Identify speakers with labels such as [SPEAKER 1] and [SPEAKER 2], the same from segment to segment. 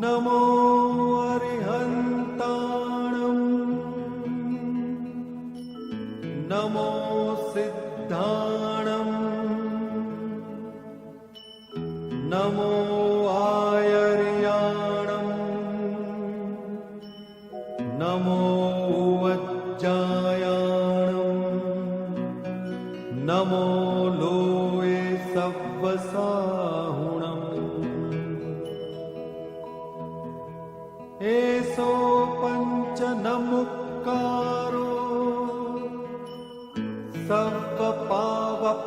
[SPEAKER 1] નમો અરિહંતાણં નમો સિદ્ધાણં નમો આયર્યાણં નમો વજ્જાયાણં નમો લોએ સવ્વસાહુણં એસો પંચ નમુક્કારો સર્વ પાવપણાસણો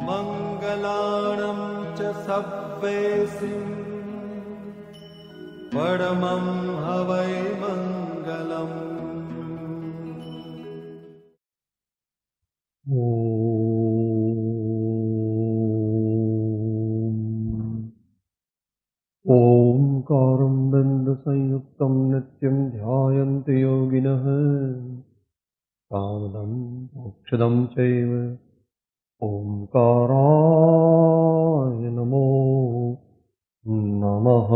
[SPEAKER 1] મંગલાણં ચ સવ્વેસિં પરમં હવૈ મંગલમ.
[SPEAKER 2] ओंकारं बिन्दुसंयुक्तं नित्यं ध्यायन्ति योगिनः कामदं मोक्षदं चैव ओंकाराय नमो नमः.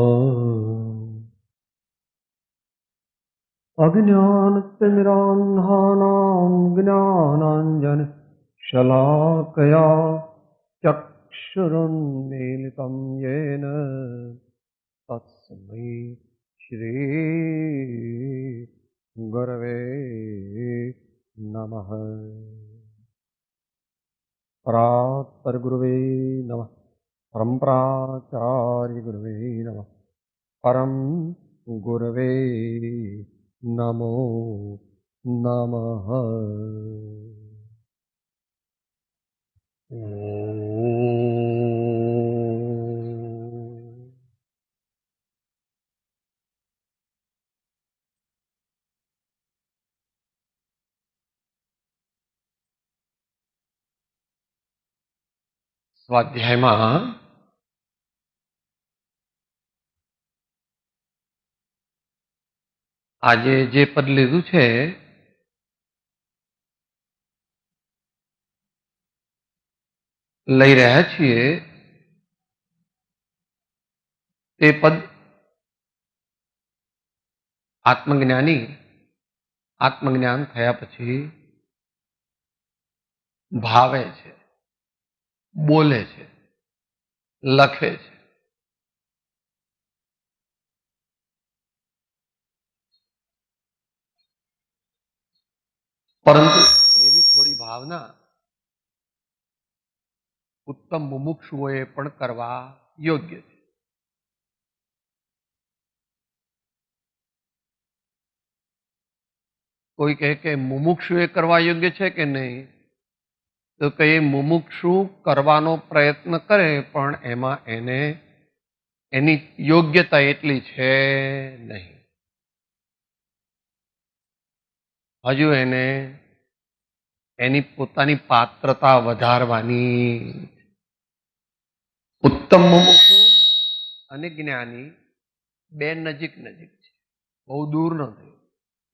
[SPEAKER 2] अज्ञानतिमिरान्धानां ज्ञानाञ्जनशलाकया चक्षुरुन्मीलितं येन तस्मै श्री गुरवे नमः. परात्परगुरुवे नमः. परम्पराचार्य गुरुवे नमः. परम गुरवे नमो नमः. સ્વાધ્યાયમાં આજે જે પદ લીધું છે લઈ રહ્યા છીએ તે પદ આત્મજ્ઞાની આત્મજ્ઞાન થયા પછી ભાવે છે, બોલે છે, લખે છે. પરંતુ એવી થોડી ભાવના ઉત્તમ મુમુક્ષુઓએ પણ કરવા યોગ્ય છે. કોઈ કહે કે મુમુક્ષુએ કરવા યોગ્ય છે કે નહીં, તો કઈ મુમુક્ષુ કરવાનો પ્રયત્ન કરે પણ એમાં એને એની યોગ્યતા એટલી છે નહીં. હજુ એને એની પોતાની પાત્રતા વધારવાની. ઉત્તમ મુમુક્ષુ અને જ્ઞાની બે નજીક નજીક છે, બહુ દૂર નથી.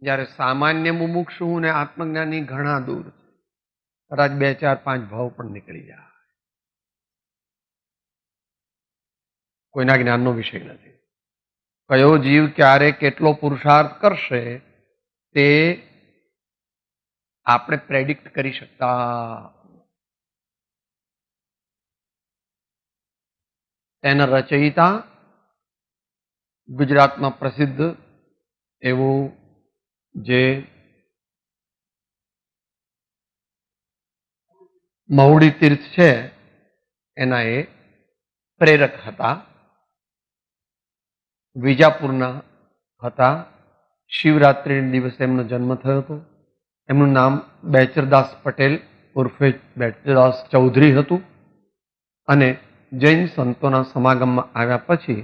[SPEAKER 2] જ્યારે સામાન્ય મુમુક્ષુ અને આત્મજ્ઞાની ઘણા દૂર છે, કદાચ 2, 4, 5 ભાવ પણ નીકળી જાય. કોઈના જ્ઞાનનો વિષય નથી. કયો જીવ ક્યારે કેટલો પુરુષાર્થ કરશે તે આપણે પ્રેડિક્ટ કરી શકતા. તેના રચયિતા ગુજરાતમાં પ્રસિદ્ધ એવું જે મહુડી તીર્થ છે એના એ પ્રેરક હતા. વિજાપુરના હતા. શિવરાત્રિના દિવસે એમનો જન્મ થયો હતો. એમનું નામ બેચરદાસ પટેલ ઉર્ફે બેચરદાસ ચૌધરી હતું. અને જૈન સંતોના સમાગમમાં આવ્યા પછી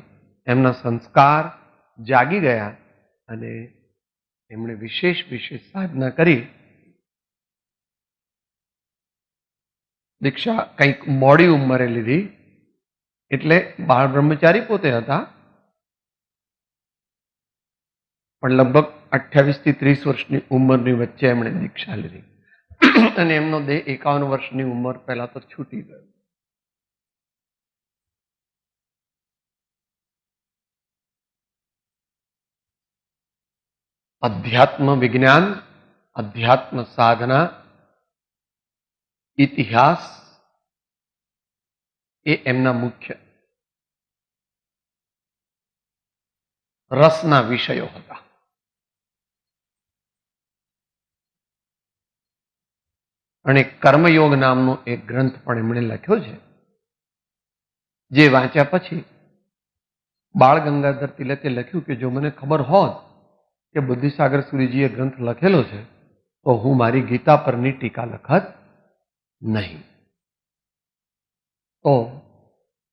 [SPEAKER 2] એમના સંસ્કાર જાગી ગયા અને એમણે વિશેષ સાધના કરી. દીક્ષા કંઈક મોડી ઉંમરે લીધી, એટલે બાળ બ્રહ્મચારી પોતે હતા, પણ લગભગ 28 થી 30 વર્ષની ઉંમરની વચ્ચે એમણે દીક્ષા લીધી. અને એમનો દેહ 51 વર્ષની ઉંમર પહેલા તો છૂટી ગયો. અધ્યાત્મ વિજ્ઞાન, અધ્યાત્મ સાધના, ઇતિહાસ એ એમના મુખ્ય રસના વિષયો હતા. અને કર્મયોગ નામનો એક ગ્રંથ પણ એમણે લખ્યો છે, જે વાંચ્યા પછી બાળ ગંગાધર તિલકે લખ્યું કે જો મને ખબર હોત કે બુદ્ધિસાગર સુરીજીએ ગ્રંથ લખેલો છે તો હું મારી ગીતા પરની ટીકા લખત નહીં. તો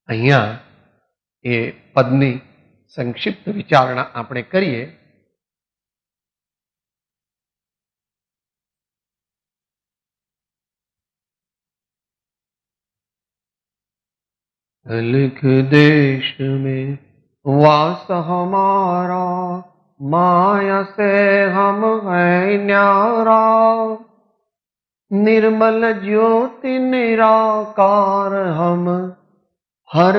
[SPEAKER 2] અહીંયા એ પદની સંક્ષિપ્ત વિચારણા આપણે કરીએ. लिख देश में वास हमारा, माया से हम है न्यारा, निर्मल ज्योति निराकार हम, हर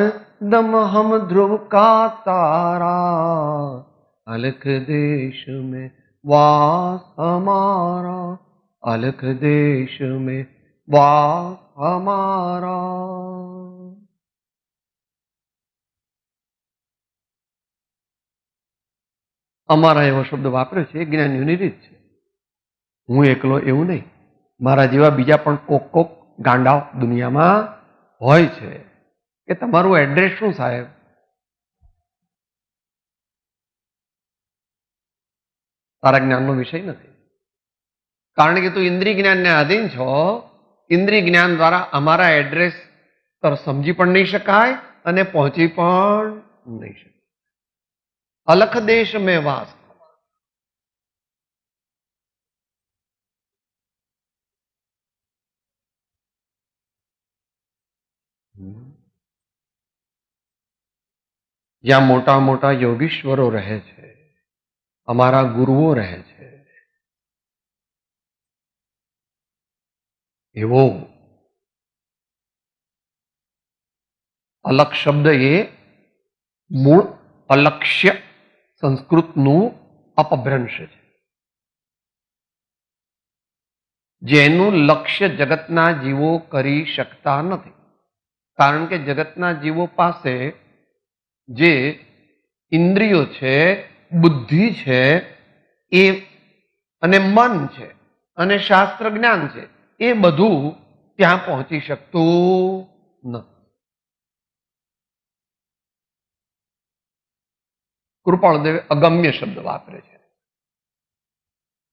[SPEAKER 2] दम हम ध्रुव का तारा. अलख देश में वास हमारा, अलख देश में वास हमारा. અમારા એવો શબ્દ વાપર્યો છે, જ્ઞાનીઓની રીત છે. હું એકલો એવું નહીં, મારા જેવા બીજા પણ કોક ગાંડા દુનિયામાં હોય છે. કે તમારું એડ્રેસ શું સાહેબ? તારા જ્ઞાનનો વિષય નથી, કારણ કે તું ઇન્દ્રિય જ્ઞાનને આધીન છો. ઇન્દ્રિય જ્ઞાન દ્વારા અમારા એડ્રેસ સમજી પણ નહીં શકાય અને પહોંચી પણ નહીં શકાય. अलख देश में वास, જ્યાં મોટા મોટા યોગીશ્વરો રહે છે, અમારા ગુરુઓ રહે છે, એવો અલખ શબ્દ એ મૂળ અલક્ષ્ય સંસ્કૃતનું અપભ્રંશ છે, જેનું લક્ષ્ય જગતના જીવો કરી શકતા નથી. કારણ કે જગતના જીવો પાસે જે ઇન્દ્રિયો છે, બુદ્ધિ છે, એ અને મન છે અને શાસ્ત્ર જ્ઞાન છે, એ બધું ત્યાં પહોંચી શકતું નથી. કૃપાળદેવે અગમ્ય શબ્દ વાપરે છે.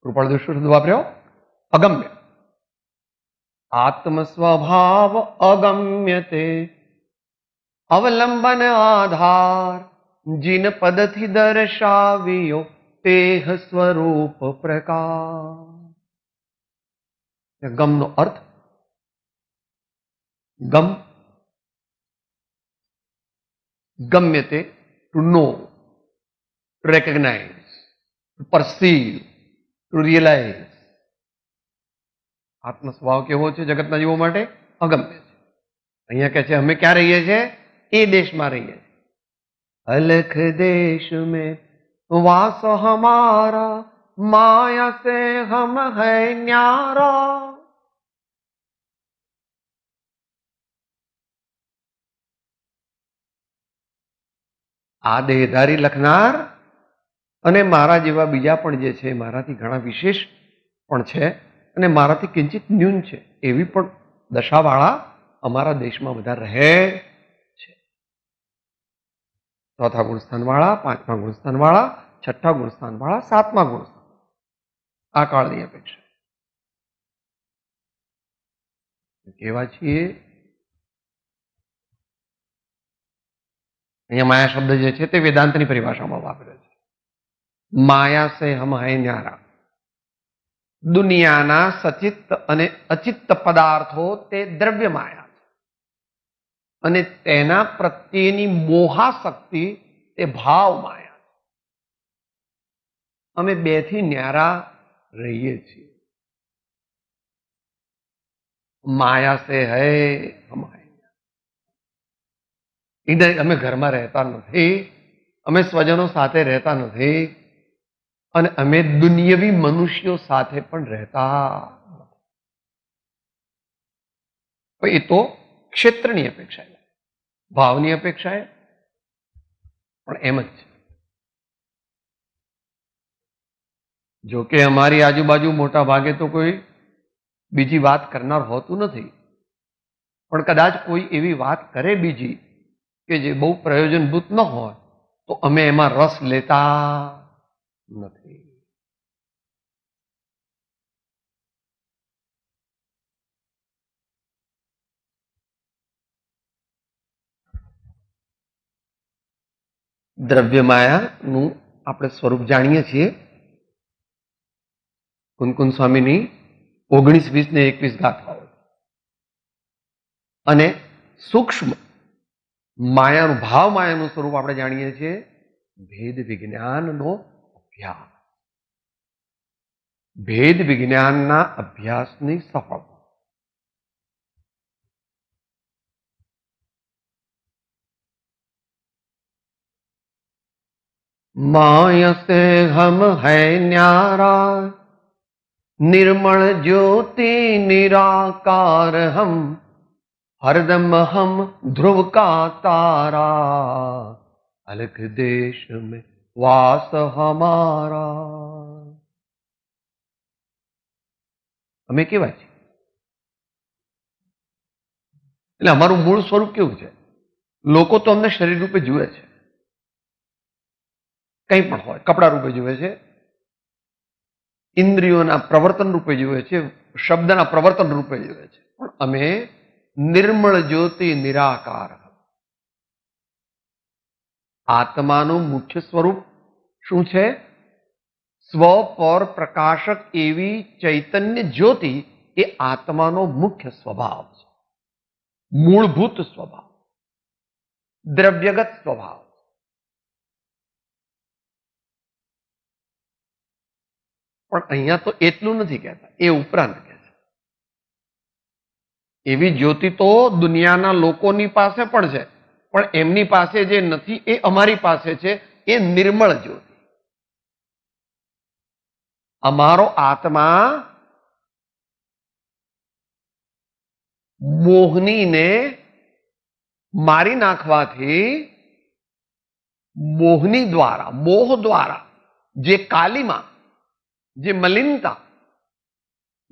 [SPEAKER 2] કૃપાળદેવ શું શબ્દ વાપર્યો? અગમ્ય. આત્મ સ્વભાવ અગમ્ય તે, અવલંબન આધાર, જીન પદથી દર્શાવ્યો તેહ સ્વરૂપ પ્રકાર. ગમનો અર્થ, ગમ ગમ્ય તે to know, to recognize, to perceive, to realize. આત્મ સ્વભાવ કેવો છે જગતના જીવો માટે? અગમ્ય છે. અહીંયા કહે છે અમે ક્યાં રહીએ છીએ? એ દેશમાં રહીએ છીએ. અલખ દેશ મેં વાસ હમારા, માયા સે હમ હૈ ન્યારા. આ દેહધારી લખનાર અને મારા જેવા બીજા પણ જે છે, મારાથી ઘણા વિશેષ પણ છે અને મારાથી કિંચિત ન્યૂન છે, એવી પણ દશાવાળા અમારા દેશમાં બધા રહે છે. ચોથા ગુણસ્થાનવાળા, પાંચમા ગુણસ્થાનવાળા, છઠ્ઠા ગુણસ્થાનવાળા, સાતમા ગુણસ્થાન. આ કાળની અપેક્ષા કેવા છીએ? અહીંયા માયા શબ્દ જે છે તે વેદાંતની પરિભાષામાં વાપર્યો છે. માયા સે હમ હૈ ન્યારા. દુનિયાના સચિત્ત અને અચિત્ત પદાર્થો તે દ્રવ્ય માયા છે અને તેના પ્રત્યેની મોહાશક્તિ તે ભાવ માયા છે. અમે બેથી ન્યારા રહીએ છીએ. માયા સે હૈ હમ હૈ. અમે ઘરમાં રહેતા નથી, અમે સ્વજનો સાથે રહેતા નથી, અને અમે દુનિયવી મનુષ્યો સાથે પણ રહેતા. એ તો ક્ષેત્રની અપેક્ષાએ, ભાવની અપેક્ષાએ પણ એમ જ છે. જો કે અમારી આજુબાજુ મોટા ભાગે તો કોઈ બીજી વાત કરનાર હોતું નથી, પણ કદાચ કોઈ એવી વાત કરે બીજી કે જે બહુ પ્રયોજનભૂત ન હોય તો અમે એમાં રસ લેતા નથી. દ્રવ્ય માયાનું આપણે સ્વરૂપ જાણીએ છીએ. કુનકુન સ્વામીની 19, 20 ને 21 ગાથાઓ. અને સૂક્ષ્મ માયાનું, ભાવ માયાનું સ્વરૂપ આપણે જાણીએ છીએ ભેદ વિજ્ઞાનનો અભ્યાસ. ભેદ વિજ્ઞાનના અભ્યાસની સફળતા. माया से हम है न्यारा, निर्मल ज्योति निराकार हम, हरदम हम ध्रुव का तारा, अलग देश में वास हमारा. અમે કેવા છીએ? એટલે અમારું મૂળ સ્વરૂપ કેવું છે? લોકો તો અમને શરીર રૂપે જુએ છે, કંઈ પણ હોય, કપડા રૂપે જુએ છે, ઇન્દ્રિયોના પ્રવર્તન રૂપે જુએ છે, શબ્દના પ્રવર્તન રૂપે જુએ છે, પણ અમે નિર્મળ જ્યોતિ નિરાકાર. આત્માનું મુખ્ય સ્વરૂપ શું છે? સ્વ પર પ્રકાશક એવી ચૈતન્ય જ્યોતિ એ આત્માનો મુખ્ય સ્વભાવ છે, મૂળભૂત સ્વભાવ, દ્રવ્યગત સ્વભાવ. પણ અહીંયા તો એટલું નથી કહેતા, એ ઉપરાંત કહે છે એવી જ્યોતિ તો દુનિયાના લોકોની પાસે પણ છે, પણ એમની પાસે જે નથી એ અમારી પાસે છે, એ નિર્મળ જ્યોતિ. અમારો આત્મા મોહનીને મારી નાખવાથી, મોહની દ્વારા, મોહ દ્વારા જે કાલીમાં, જે મલિનતા,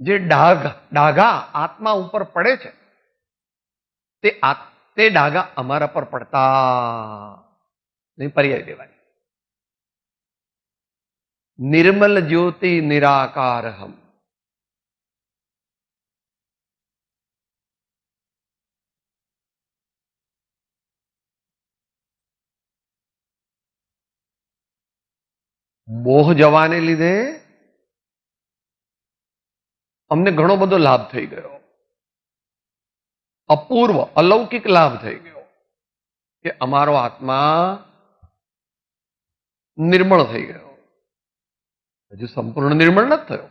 [SPEAKER 2] જે ડાઘા આત્મા ઉપર પડે છે, તે ડાઘા અમારા પર પડતા નહીં. પર્યાય દેવાય. નિર્મલ જ્યોતિ નિરાકાર હમ. મોહ જવાને લીધે અમને ઘણો બધો લાભ થઈ ગયો, અપૂર્વ અલૌકિક લાભ થઈ ગયો કે અમારો આત્મા નિર્મળ થઈ ગયો. હજુ સંપૂર્ણ નિર્મળ નથી થયો.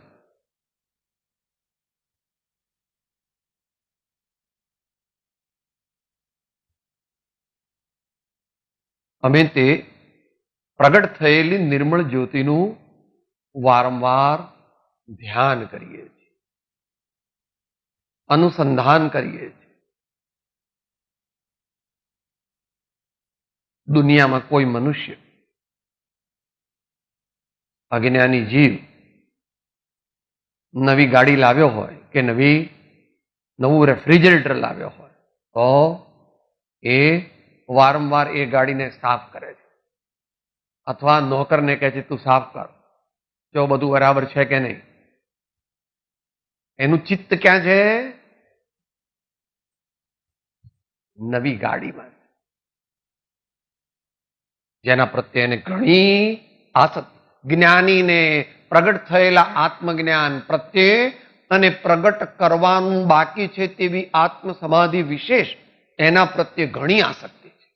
[SPEAKER 2] અમે તે પ્રગટ થયેલી નિર્મળ જ્યોતિનું વારંવાર ધ્યાન કરીએ છીએ, અનુસંધાન કરીએ છીએ. દુનિયામાં કોઈ મનુષ્ય, અજ્ઞાની જીવ નવી ગાડી લાવ્યો હોય કે નવું રેફ્રિજરેટર લાવ્યો હોય તો એ વારંવાર એ ગાડીને સાફ કરે છે, અથવા નોકરને કહે છે તું સાફ કર, જો બધું બરાબર છે કે નહીં. એનું ચિત્ત ક્યાં છે? નવી ગાડીમાં, જેના પ્રત્યે એને ઘણી આસક્તિ. જ્ઞાનીને પ્રગટ થયેલા આત્મજ્ઞાન પ્રત્યે અને પ્રગટ કરવાનું બાકી છે તેવી આત્મ સમાધિ વિશેષ એના પ્રત્યે ઘણી આસક્તિ છે.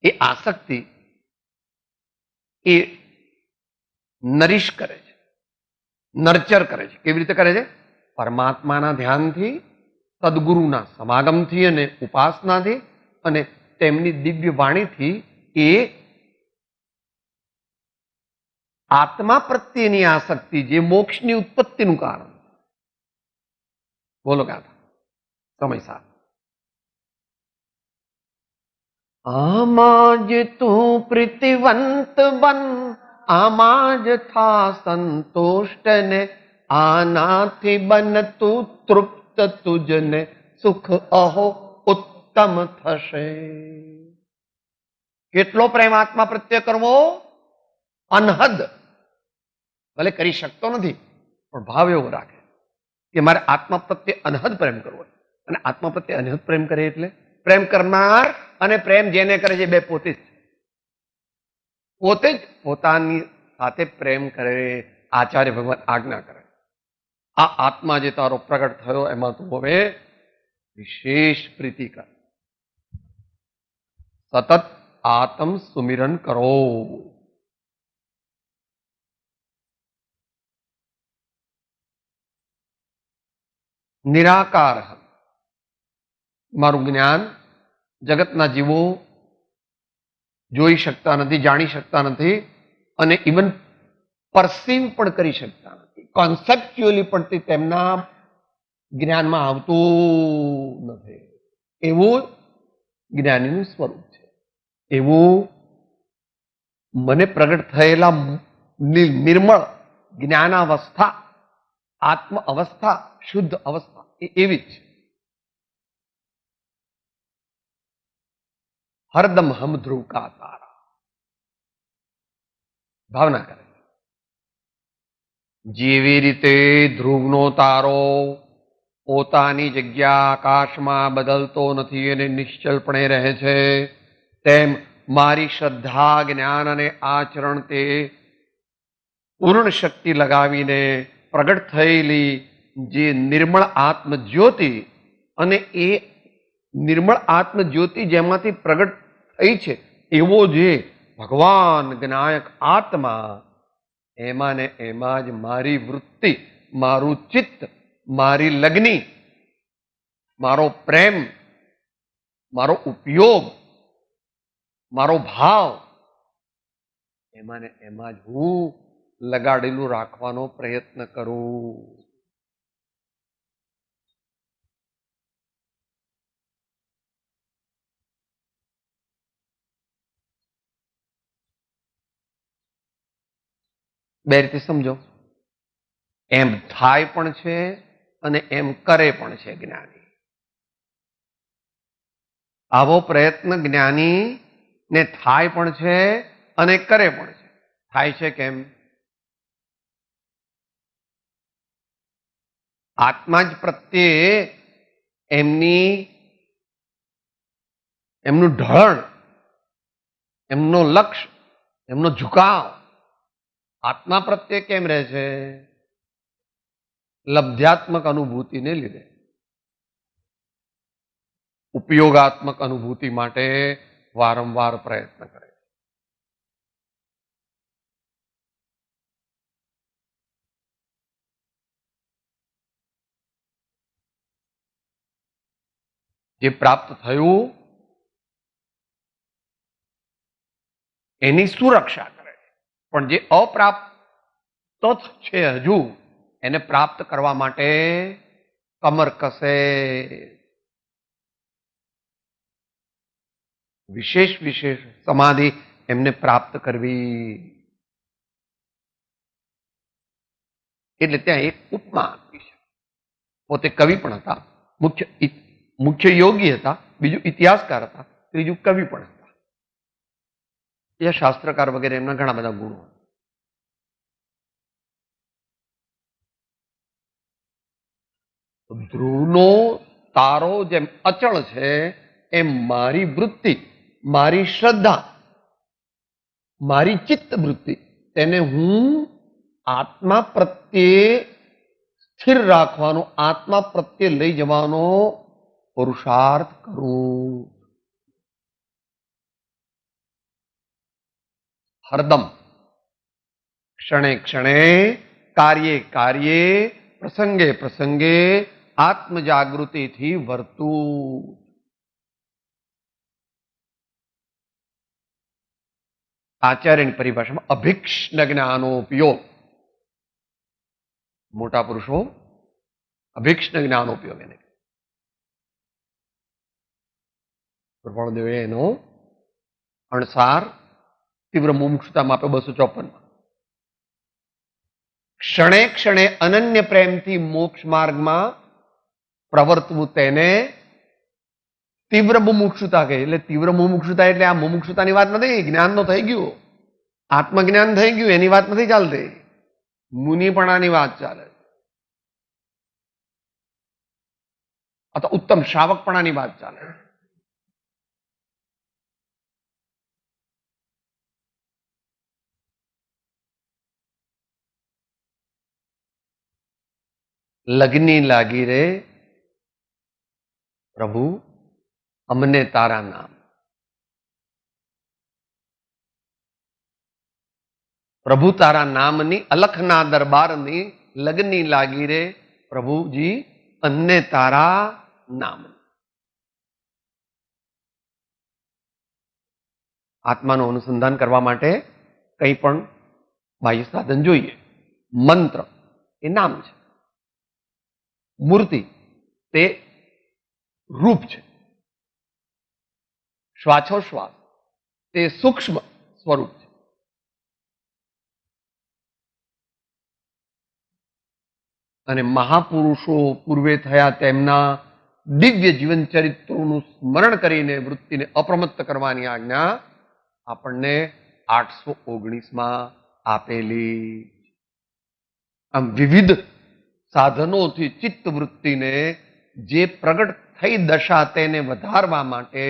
[SPEAKER 2] એ આસક્તિ એ નરીશ કરે છે, નર્ચર કરે છે. કેવી રીતે કરે છે? પરમાત્માના ધ્યાનથી, સદગુરુના સમાગમથી અને ઉપાસનાથી અને તેમની દિવ્ય વાણીથી એ આત્મા પ્રત્યેની આસક્તિ જે મોક્ષની ઉત્પત્તિનું કારણ. બોલો ગાતા સમય સાથ. આમાં જ તું પ્રીતિવંત બન, આમાં જ થા સંતુષ્ટ ને, આનાથી બન તું તૃપ્ત, તુજને સુખ અહો ઉત્તમ થશે. કેટલો પ્રેમ આત્મા પ્રત્યે કરવો? અનહદ. ભલે કરી શકતો નથી પણ ભાવ એવો રાખે કે મારે આત્મા પ્રત્યે અનહદ પ્રેમ કરવો. અને આત્મા પ્રત્યે અનહદ પ્રેમ કરે એટલે પ્રેમ કરનાર અને પ્રેમ જેને કરે છે બે પોતે જ, પોતે જ પોતાની સાથે પ્રેમ કરે. આચાર્ય ભગવાન આજ્ઞા કરે, આ આત્મા જે તારો પ્રગટ થયો એમાં તું હવે વિશેષ પ્રીતિ કર, સતત આત્મ સુમિરન કરો. નિરાકાર મારું જ્ઞાન જગતના જીવો જોઈ શકતા નથી, જાણી શકતા નથી અને ઇવન પરસીવ પણ કરી શકતા નથી. કોન્સેપ્ચ્યુઅલી પણ તે તેમના જ્ઞાનમાં આવતું નથી. એવું જ્ઞાનીનું સ્વરૂપ છે. એવું મને પ્રગટ થયેલા નિર્મળ જ્ઞાનાવસ્થા, આત્મ અવસ્થા, શુદ્ધ અવસ્થા એ એવી જ છે. હરદમ હમ ધ્રુવ કા તારા. ભાવના કરે જેવી રીતે ધ્રુવનો તારો પોતાની જગ્યા આકાશમાં બદલતો નથી અને નિશ્ચલપણે રહે છે, તેમ મારી શ્રદ્ધા, જ્ઞાન અને આચરણ તે પૂર્ણ શક્તિ લગાવીને પ્રગટ થયેલી જે નિર્મળ આત્મજ્યોતિ અને એ નિર્મળ આત્મજ્યોતિ જેમાંથી પ્રગટ થઈ છે એવો જે ભગવાન જ્ઞાયક આત્મા, એમાં ને એમાં જ મારી વૃત્તિ, મારું ચિત્ત, મારી લગ્ની, મારો પ્રેમ, મારો ઉપયોગ, મારો ભાવ, એમાં ને એમાં જ હું લગાડેલું રાખવાનો પ્રયત્ન કરું. બે રીતે સમજો, એમ થાય પણ છે અને એમ કરે પણ છે જ્ઞાની. આવો પ્રયત્ન જ્ઞાની ને થાય પણ છે અને કરે પણ છે. થાય છે કેમ? આત્મા જ પ્રત્યે એમનું ઢળણ, એમનો લક્ષ્ય, એમનો ઝુકાવ આત્મા પ્રત્યે કેમ રહે છે? લબ્ધ્યાત્મક અનુભૂતિને લીધે. ઉપયોગાત્મક અનુભૂતિ માટે વારંવાર પ્રયત્ન કરે. જે પ્રાપ્ત થયું એની સુરક્ષા કરે, પણ જે અપ્રાપ્ત છે હજુ એને પ્રાપ્ત કરવા માટે કમર કસે. વિશેષ વિશેષ સમાધિ એમને પ્રાપ્ત કરવી. એટલે ત્યાં એક ઉપમા આપી છે. પોતે કવિ પણ હતા, મુખ્ય યોગી હતા, બીજું ઇતિહાસકાર હતા, ત્રીજું કવિ પણ હતા. એ શાસ્ત્રકાર વગેરે એમના ઘણા બધા ગુણો. ધ્રુવનો તારો જેમ અચળ છે એમ મારી વૃત્તિ, મારી શ્રદ્ધા, મારી ચિત્ત વૃત્તિ, તેને હું આત્મા પ્રત્યે સ્થિર રાખવાનો, આત્મા પ્રત્યે લઈ જવાનો પુરુષાર્થ કરું. હરદમ, ક્ષણે ક્ષણે, કાર્યે કાર્યે, પ્રસંગે પ્રસંગે આત્મજાગૃતિથી વર્તું. આચાર્યની પરિભાષામાં અભિક્ષ્ણ જ્ઞાનોપયોગ. મોટા પુરુષો અભિક્ષ્ણ જ્ઞાનોપયોગ એને પ્રભુદેવે એનો અણસાર તીવ્ર મુમુક્ષુતામાં આપ્યો 254. ક્ષણે ક્ષણે અનન્ય પ્રેમથી મોક્ષ માર્ગમાં પ્રવર્તવું તેને તીવ્ર મુમુક્ષુતા કહે. એટલે તીવ્ર મુમુક્ષુતા એટલે આ મુમુક્ષુતાની વાત નથી, જ્ઞાન તો થઈ ગયું, આત્મજ્ઞાન થઈ ગયું, એની વાત નથી ચાલતી, મુનિપણાની વાત ચાલે, અથવા ઉત્તમ શ્રાવકપણાની વાત ચાલે. લગ્ની લાગી રે પ્રભુ અમને તારા નામ. પ્રભુ તારા નામની અલખના દરબારની લગ્ની લાગી રે પ્રભુજી અમને તારા નામ. આત્માનું અનુસંધાન કરવા માટે કંઈ પણ બાહ્ય સાધન જોઈએ. મંત્ર એ નામ છે, મૂર્તિ તે રૂપ છે, શ્વાસોશ્વાસ તે સૂક્ષ્મ સ્વરૂપ છે. અને મહાપુરુષો પૂર્વે થયા તેમના દિવ્ય જીવન ચરિત્રોનું સ્મરણ કરીને વૃત્તિને અપ્રમત્ત કરવાની આજ્ઞા આપણને 819માં આપેલી. આમ વિવિધ સાધનોથી ચિત્ત વૃત્તિને જે પ્રગટ થઈ દશા તેને વધારવા માટે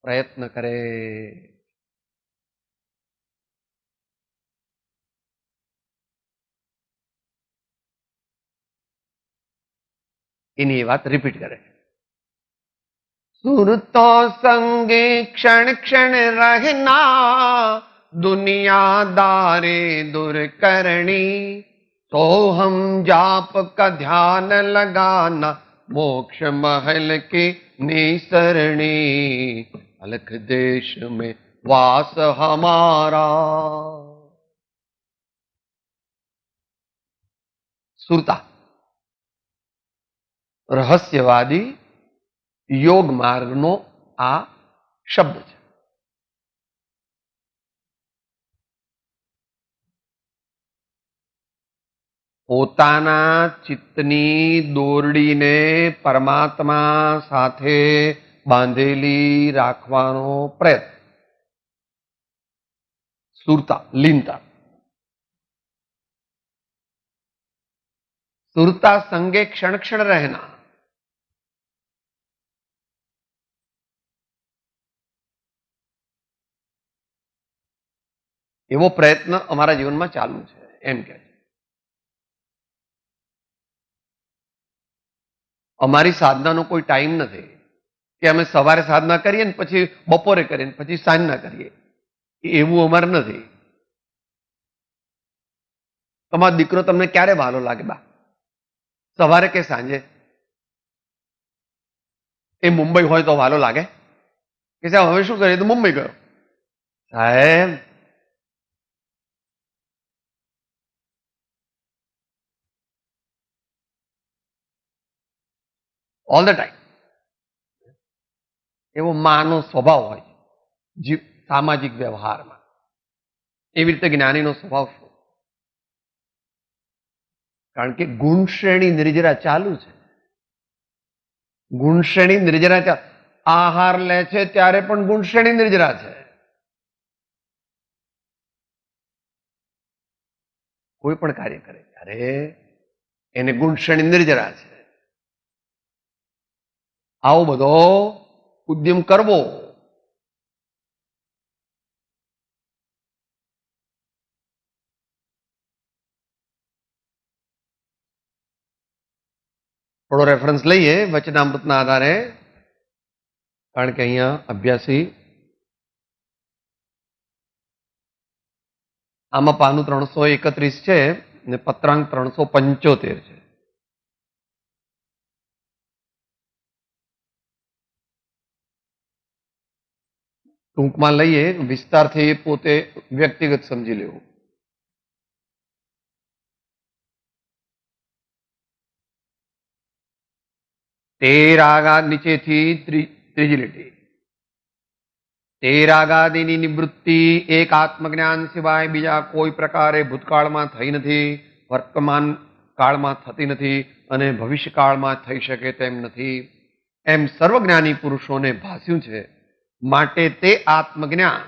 [SPEAKER 2] પ્રયત્ન કરે. એની વાત રિપીટ કરે. સુરતો સંગે ક્ષણ ક્ષણ રહેના दुनियादारे दुर्करणी तो हम जाप का ध्यान लगाना मोक्ष महल की निसरणी अलख देश में वास हमारा. सुरता रहस्यवादी योग मार्गનો આ શબ્દ છે. પોતાના ચિત્તની દોરડીને પરમાત્મા સાથે બાંધેલી રાખવાનો પ્રયત્ન, સુરતા, લીનતા. સુરતા સંગે क्षण क्षण रहना. એવો પ્રયત્ન અમારા જીવનમાં ચાલુ છે એમ કે અમારી સાધનાનો કોઈ ટાઈમ નથી કે અમે સવારે સાધના કરીએ ને પછી બપોરે કરીએ ને પછી સાંજના કરીએ, એવું અમારે નથી. તમારો દીકરો તમને ક્યારે વહાલો લાગે બા, સવારે કે સાંજે? એ મુંબઈ હોય તો વહાલો લાગે કે સાહેબ હવે શું કરીએ તો મુંબઈ ગયો. સાહેબ ઓલ ધ ટાઈમ એવો માનો સ્વભાવ હોય જીવ સામાજિક વ્યવહારમાં. એવી રીતે જ્ઞાનીનો સ્વભાવ શું? કારણ કે ગુણશ્રેણી નિર્જરા ચાલુ છે. ગુણશ્રેણી નિર્જરા ચાલુ. આહાર લે છે ત્યારે પણ ગુણશ્રેણી નિર્જરા છે. કોઈ પણ કાર્ય કરે ત્યારે એને ગુણશ્રેણી નિર્જરા છે. આવો બધો ઉદ્યમ કરવો. થોડો રેફરન્સ લઈએ વચનામૃતના આધારે, કારણ કે અહીંયા અભ્યાસી આમાં પાનું 331 છે ને પત્રાંક 375 છે. ટૂંકમાં લઈએ, વિસ્તારથી પોતે વ્યક્તિગત સમજી લેવું. તે રાગા નીચેથી ત્રીજી લીટી. તે રાગાદિની નિવૃત્તિ એક આત્મજ્ઞાન સિવાય બીજા કોઈ પ્રકારે ભૂતકાળમાં થઈ નથી, વર્તમાન કાળમાં થતી નથી અને ભવિષ્યકાળમાં થઈ શકે તેમ નથી એમ સર્વજ્ઞાની પુરુષોને ભાસ્યું છે. માટે તે આત્મજ્ઞાન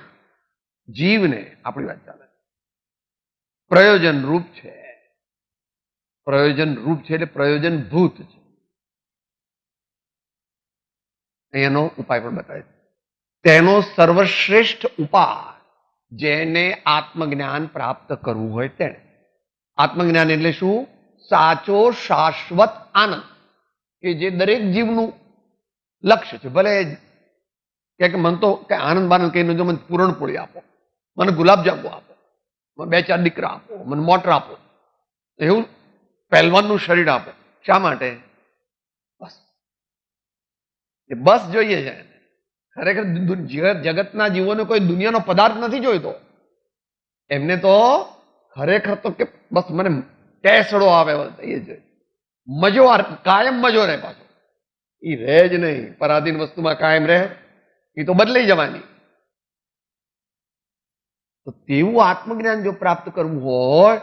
[SPEAKER 2] જીવને, આપણી વાત ચાલે, પ્રયોજન રૂપ છે. પ્રયોજન રૂપ છે એટલે પ્રયોજનભૂત છે. એનો ઉપાય પણ બતાવે છે. તેનો સર્વશ્રેષ્ઠ ઉપાય જેને આત્મજ્ઞાન પ્રાપ્ત કરવું હોય તેને. આત્મજ્ઞાન એટલે શું? સાચો શાશ્વત આનંદ કે જે દરેક જીવનું લક્ષ્ય છે. ભલે કે મને તો કે આનંદ બાનંદ કહીને જો મને પૂરણપોળી આપો, મને ગુલાબજાંબુ આપો, મને 2-4 દીકરા આપો, મને મોટર આપો, એવું પહેલવાનનું શરીર આપો. શા માટે? બસ એ બસ જોઈએ છે. ખરેખર જગતના જીવોને કોઈ દુનિયાનો પદાર્થ નથી જોઈતો. એમને તો ખરેખર તો કે બસ મને ટેસડો આવે એ જોઈએ, મજો કાયમ મજો રહે. પાછો એ રહે જ નહીં. પરાધીન વસ્તુમાં કાયમ રહે એ તો બદલાઈ જવાની. તો તેવું આત્મજ્ઞાન જો પ્રાપ્ત કરવું હોય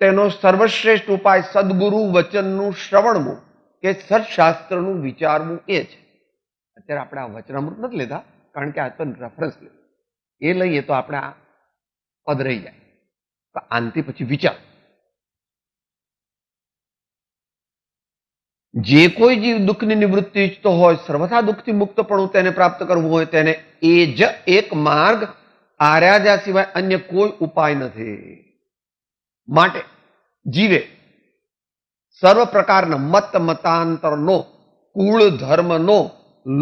[SPEAKER 2] તેનો સર્વશ્રેષ્ઠ ઉપાય સદગુરુ વચનનું શ્રવણવું કે સત્શાસ્ત્રનું વિચારવું એ છે. અત્યારે આપણે આ વચનામૃત નથી લેતા કારણ કે આ તો રેફરન્સ લે, એ લઈએ તો આપણે આ પદ રહી જાય. તો આનથી પછી વિચાર. જે કોઈ જીવ દુઃખની નિવૃત્તિ ઈચ્છતો હોય, સર્વથા દુઃખથી મુક્તપણું તેને પ્રાપ્ત કરવું હોય તેને એ જ એક માર્ગ, આર્યાજા સિવાય અન્ય કોઈ ઉપાય નથી. માટે જીવે સર્વ પ્રકારના મત મતાંતરનો, કુળ ધર્મનો,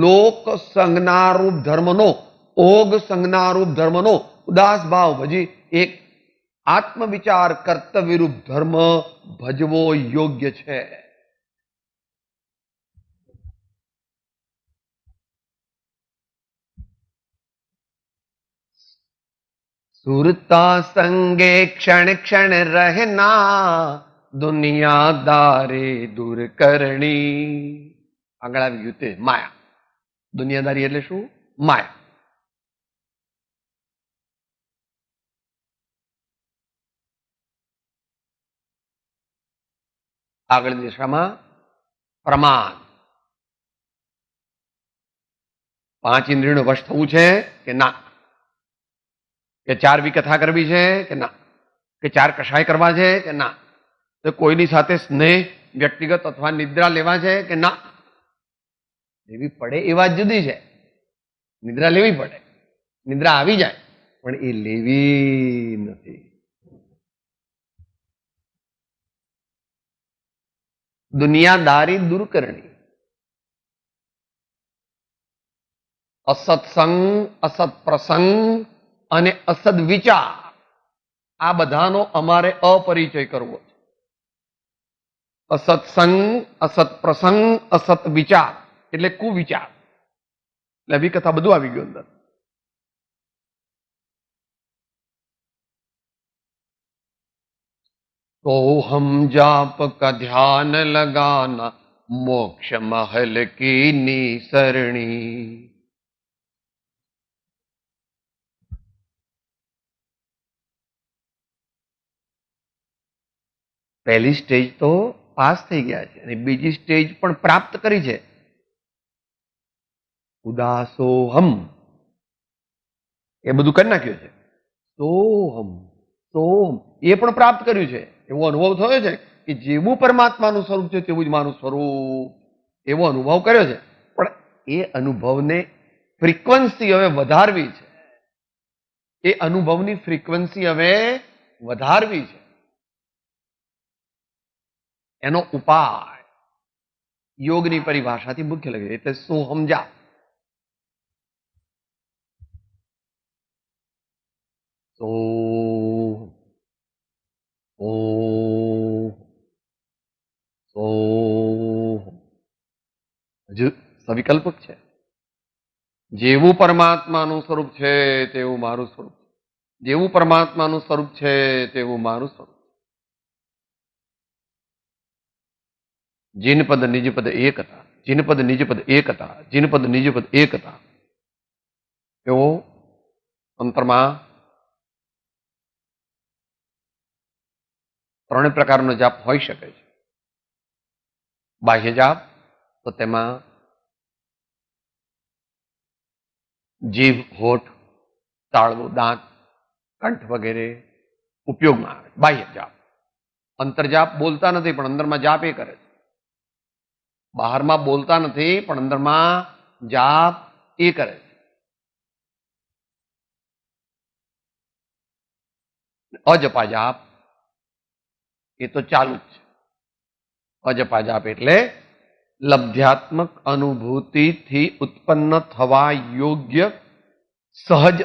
[SPEAKER 2] લોક સંજ્ઞારૂપ ધર્મનો, ઓગ સંજ્ઞારૂપ ધર્મનો ઉદાસ ભાવ ભજી એક આત્મવિચાર કર્તવ્યરૂપ ધર્મ ભજવો યોગ્ય છે. સુરતા સંગે ક્ષણ ક્ષણ રહેના, દુનિયાદારે દૂર કરણી. આગળ આવી ગયું તે માયા. દુનિયાદારી એટલે શું? માયા. આગળ દિશામાં પ્રમાદ. 5 ઇન્દ્રિયોનો વશ થવું છે કે ના? કે 4 વિકથા કરવી છે કે ના? કે 4 કષાય કરવા છે કે ના? તો કોઈની સાથે સ્નેહ વ્યક્તિગત અથવા નિદ્રા લેવા છે કે ના? લેવી પડે એ વાત જુદી છે. નિદ્રા લેવી પડે, નિદ્રા આવી જાય, પણ એ લેવી નથી. દુનિયાદારી દૂર કરણી. અસત્સંગ, અસત પ્રસંગ અને અસદ વિચાર, આ બધાનો અમારે અપરિચય કરવો છે. અસત્સંગ, અસત પ્રસંગ, અસત વિચાર એટલે કુવિચાર. એટલે વિકથા બધું આવી ગયું અંદર. तो हम जाप का ध्यान लगाना, मोक्ष महल की निसरणी. પહેલી સ્ટેજ તો પાસ થઈ ગયા છે અને બીજી સ્ટેજ પણ પ્રાપ્ત કરી છે. ઉદાસોહમ એ બધું કરી નાખ્યું છે. સોહમ, સોહમ એ પણ પ્રાપ્ત કર્યું છે. એવો અનુભવ થયો છે કે જેવું પરમાત્માનું સ્વરૂપ છે તેવું જ મારું સ્વરૂપ, એવો અનુભવ કર્યો છે. પણ એ અનુભવને ફ્રીક્વન્સી હવે વધારવી છે. એ અનુભવની ફ્રીક્વન્સી હવે વધારવી છે. એનો ઉપાય યોગની પરિભાષાથી મુખ્ય લગે એટલે સોહમજા. સો હજુ સવિકલ્પક છે. જેવું પરમાત્માનું સ્વરૂપ છે તેવું મારું સ્વરૂપ છે. જેવું પરમાત્માનું સ્વરૂપ છે તેવું મારું સ્વરૂપ. જીનપદ નિજપદ એક હતા, જીનપદ નિજપદ એક હતા, જીનપદ નિજપદ એક હતા. એવો અંતરમાં ત્રણેય પ્રકારનો જાપ હોઈ શકે છે. બાહ્ય જાપ તો તેમાં જીભ, હોઠ, તાળવું, દાંત, કંઠ વગેરે ઉપયોગમાં આવે. બાહ્ય જાપ. અંતરજાપ બોલતા નથી પણ અંદરમાં જાપ એ કરે છે. બહારમાં બોલતા નથી પણ અંદરમાં જાપ એ કરે છે. અજપા જાપ એ તો ચાલુ જ છે. અજપા જાપ એટલે લબ્ધ્યાત્મક અનુભૂતિથી ઉત્પન્ન થવા યોગ્ય સહજ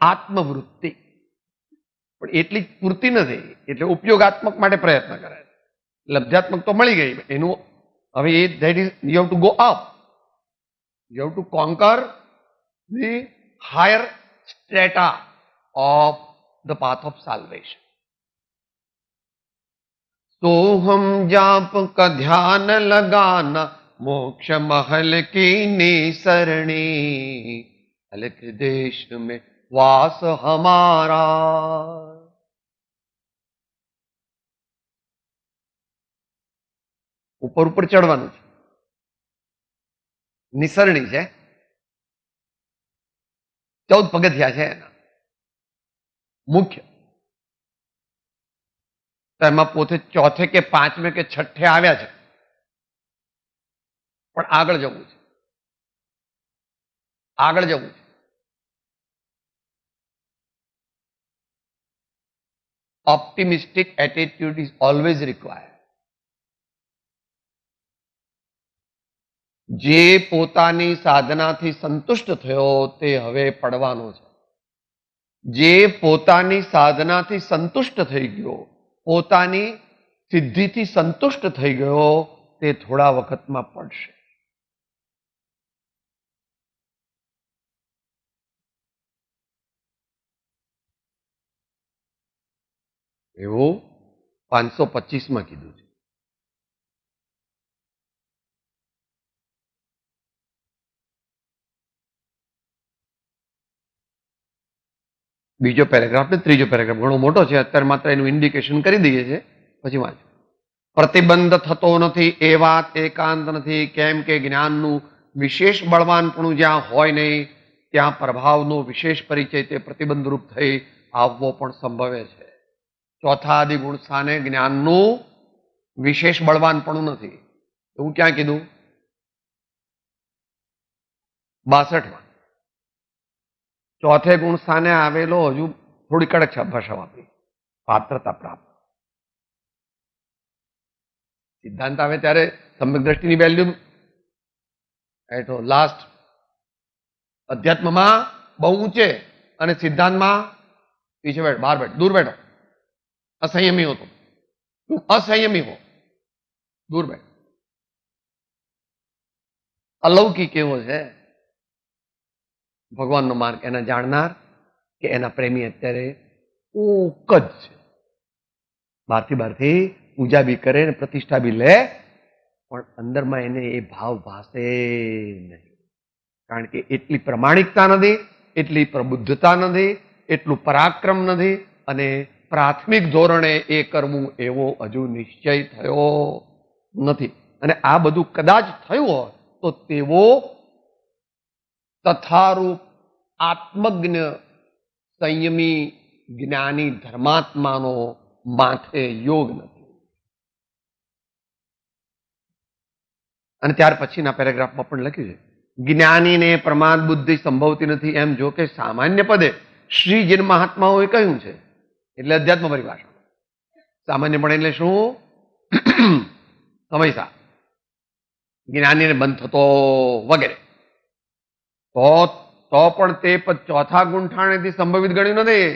[SPEAKER 2] આત્મવૃત્તિ, પણ એટલી જ પૂરતી નથી, એટલે ઉપયોગાત્મક માટે પ્રયત્ન કરે. લબ્ધ્યાત્મક તો મળી ગઈ, એનું હવે એ that is you have to go up, you have to conquer the higher strata of the path of salvation. Soham जाप का ध्यान लगाना मोक्ष महल की निसरणी, अलख देश में वास हमारा. ઉપર ઉપર ચડવાનું છે. નિસરણી છે, 14 પગથિયા છે એના મુખ્ય. તો એમાં પોતે ચોથે કે પાંચમે કે છઠ્ઠે આવ્યા છે, પણ આગળ જવું છે, આગળ જવું છે. Optimistic attitude is always required. જે પોતાની સાધનાથી સંતુષ્ટ થયો તે હવે પડવાનો છે. જે પોતાની સાધનાથી સંતુષ્ટ થઈ ગયો, પોતાની સિદ્ધિથી સંતુષ્ટ થઈ ગયો, તે થોડા વખતમાં પડશે. એવું 525માં કીધું છે. બીજો પેરેગ્રાફ ને ત્રીજો પેરેગ્રાફ ઘણો મોટો છે, અત્યારે માત્ર એનું ઇન્ડિકેશન કરી દઈએ છે, પછી વાંચો. પ્રતિબંધ થતો નથી એ વાત એકાંત નથી, કેમ કે જ્ઞાનનું વિશેષ બળવાનપણું જ્યાં હોય નહીં ત્યાં પ્રભાવનો વિશેષ પરિચય તે પ્રતિબંધરૂપ થઈ આવવો પણ સંભવે છે. ચોથા આદિ ગુણ સ્થાને જ્ઞાનનું વિશેષ બળવાનપણું નથી એવું ક્યાં કીધું? 62માં. ચોથે ગુણ સ્થાને આવેલો હજુ થોડી કડક ભાષા વાપરી, પાત્રતા પ્રાપ્ત. સિદ્ધાંત આવે ત્યારે સમ્યક દ્રષ્ટિની વેલ્યુ એટલો લાસ્ટ અધ્યાત્મમાં બહુ ઊંચે અને સિદ્ધાંતમાં પીછે બેઠ, બહાર બેઠ, દૂર બેઠો, અસંયમી હો, તું અસંયમી હો, દૂર બેઠ. અલૌકિક એવો છે ભગવાનનો માર્ગ, એના જાણનાર કે એના પ્રેમી અત્યારે કોક જ છે. બહારથી પૂજા બી કરે ને પ્રતિષ્ઠા બી લે, પણ અંદરમાં એને એ ભાવ ભાસે નહીં, કારણ કે એટલી પ્રમાણિકતા નથી, એટલી પ્રબુદ્ધતા નથી, એટલું પરાક્રમ નથી, અને પ્રાથમિક ધોરણે એ કરવું એવો હજુ નિશ્ચય થયો નથી. અને આ બધું કદાચ થયું હોય તો તેવો તથારૂપ આત્મજ્ઞ સંયમી જ્ઞાની ધર્માત્માનો માથે યોગ નથી. અને ત્યાર પછીના પેરેગ્રાફમાં પણ લખ્યું છે, જ્ઞાનીને પ્રમાદ બુદ્ધિ સંભવતી નથી એમ જો કે સામાન્ય પદે શ્રી જીન મહાત્માઓએ કહ્યું છે, એટલે અધ્યાત્મ પરિભાષા. સામાન્યપણે એટલે શું? સમયસા જ્ઞાનીને બંધ થતો વગેરે. તો પણ તે ચોથા ગુંઠાણેથી સંભવિત ગણ્યું નથી.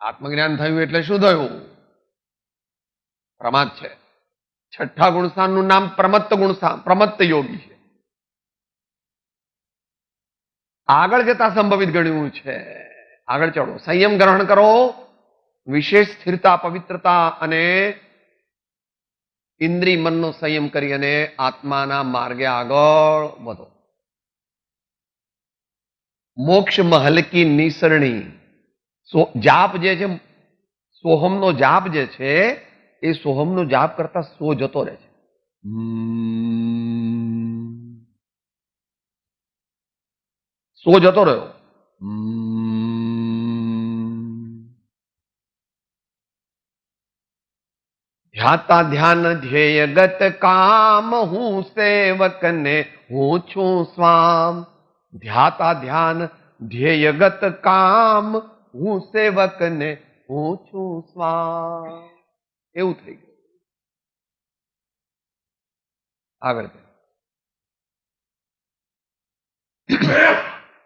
[SPEAKER 2] આત્મજ્ઞાન થયું એટલે શું થયું? પ્રમાદ છે. છઠ્ઠા ગુણસ્થાનનું નામ પ્રમત્ત ગુણસ્થાન, પ્રમત્ત યોગી છે. આગળ જતા સંભવિત ગણ્યું છે. આગળ ચડો, સંયમ ગ્રહણ કરો, વિશેષ સ્થિરતા, પવિત્રતા અને ઇન્દ્રિય મનનો સંયમ કરી અને આત્માના માર્ગે આગળ વધો. મોક્ષ મહલ કી નિસરણી. જાપ જે છે, સોહમનો જાપ જે છે, એ સોહમનો જાપ કરતા સો જતો રહે છે. સો જતો રહ્યો. ધ્યાતા ધ્યાન ધ્યેયગત કામ, હું સેવક ને હું છું સ્વામ. ધ્યાતા ધ્યાન ધ્યેયગત કામ, હું સેવક ને હું છું સ્વામ. એવું થઈ ગયું. આગળ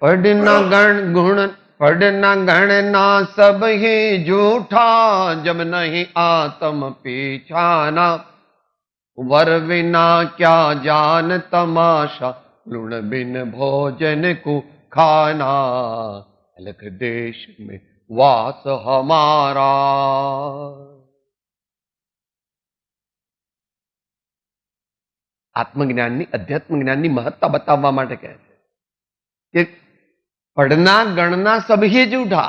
[SPEAKER 2] पढ़ना गण गुण, पढ़ना गणना सब ही झूठा, जब नहीं आत्म पीछाना. वर विना क्या जान तमाशा, लुण बिन भोजन को खाना. अलग देश में वास हमारा. આત્મજ્ઞાનની, અધ્યાત્મ જ્ઞાનની મહત્તા બતાવવા માટે કહે છે કે પઢના ગણના સબ હી જૂઠા.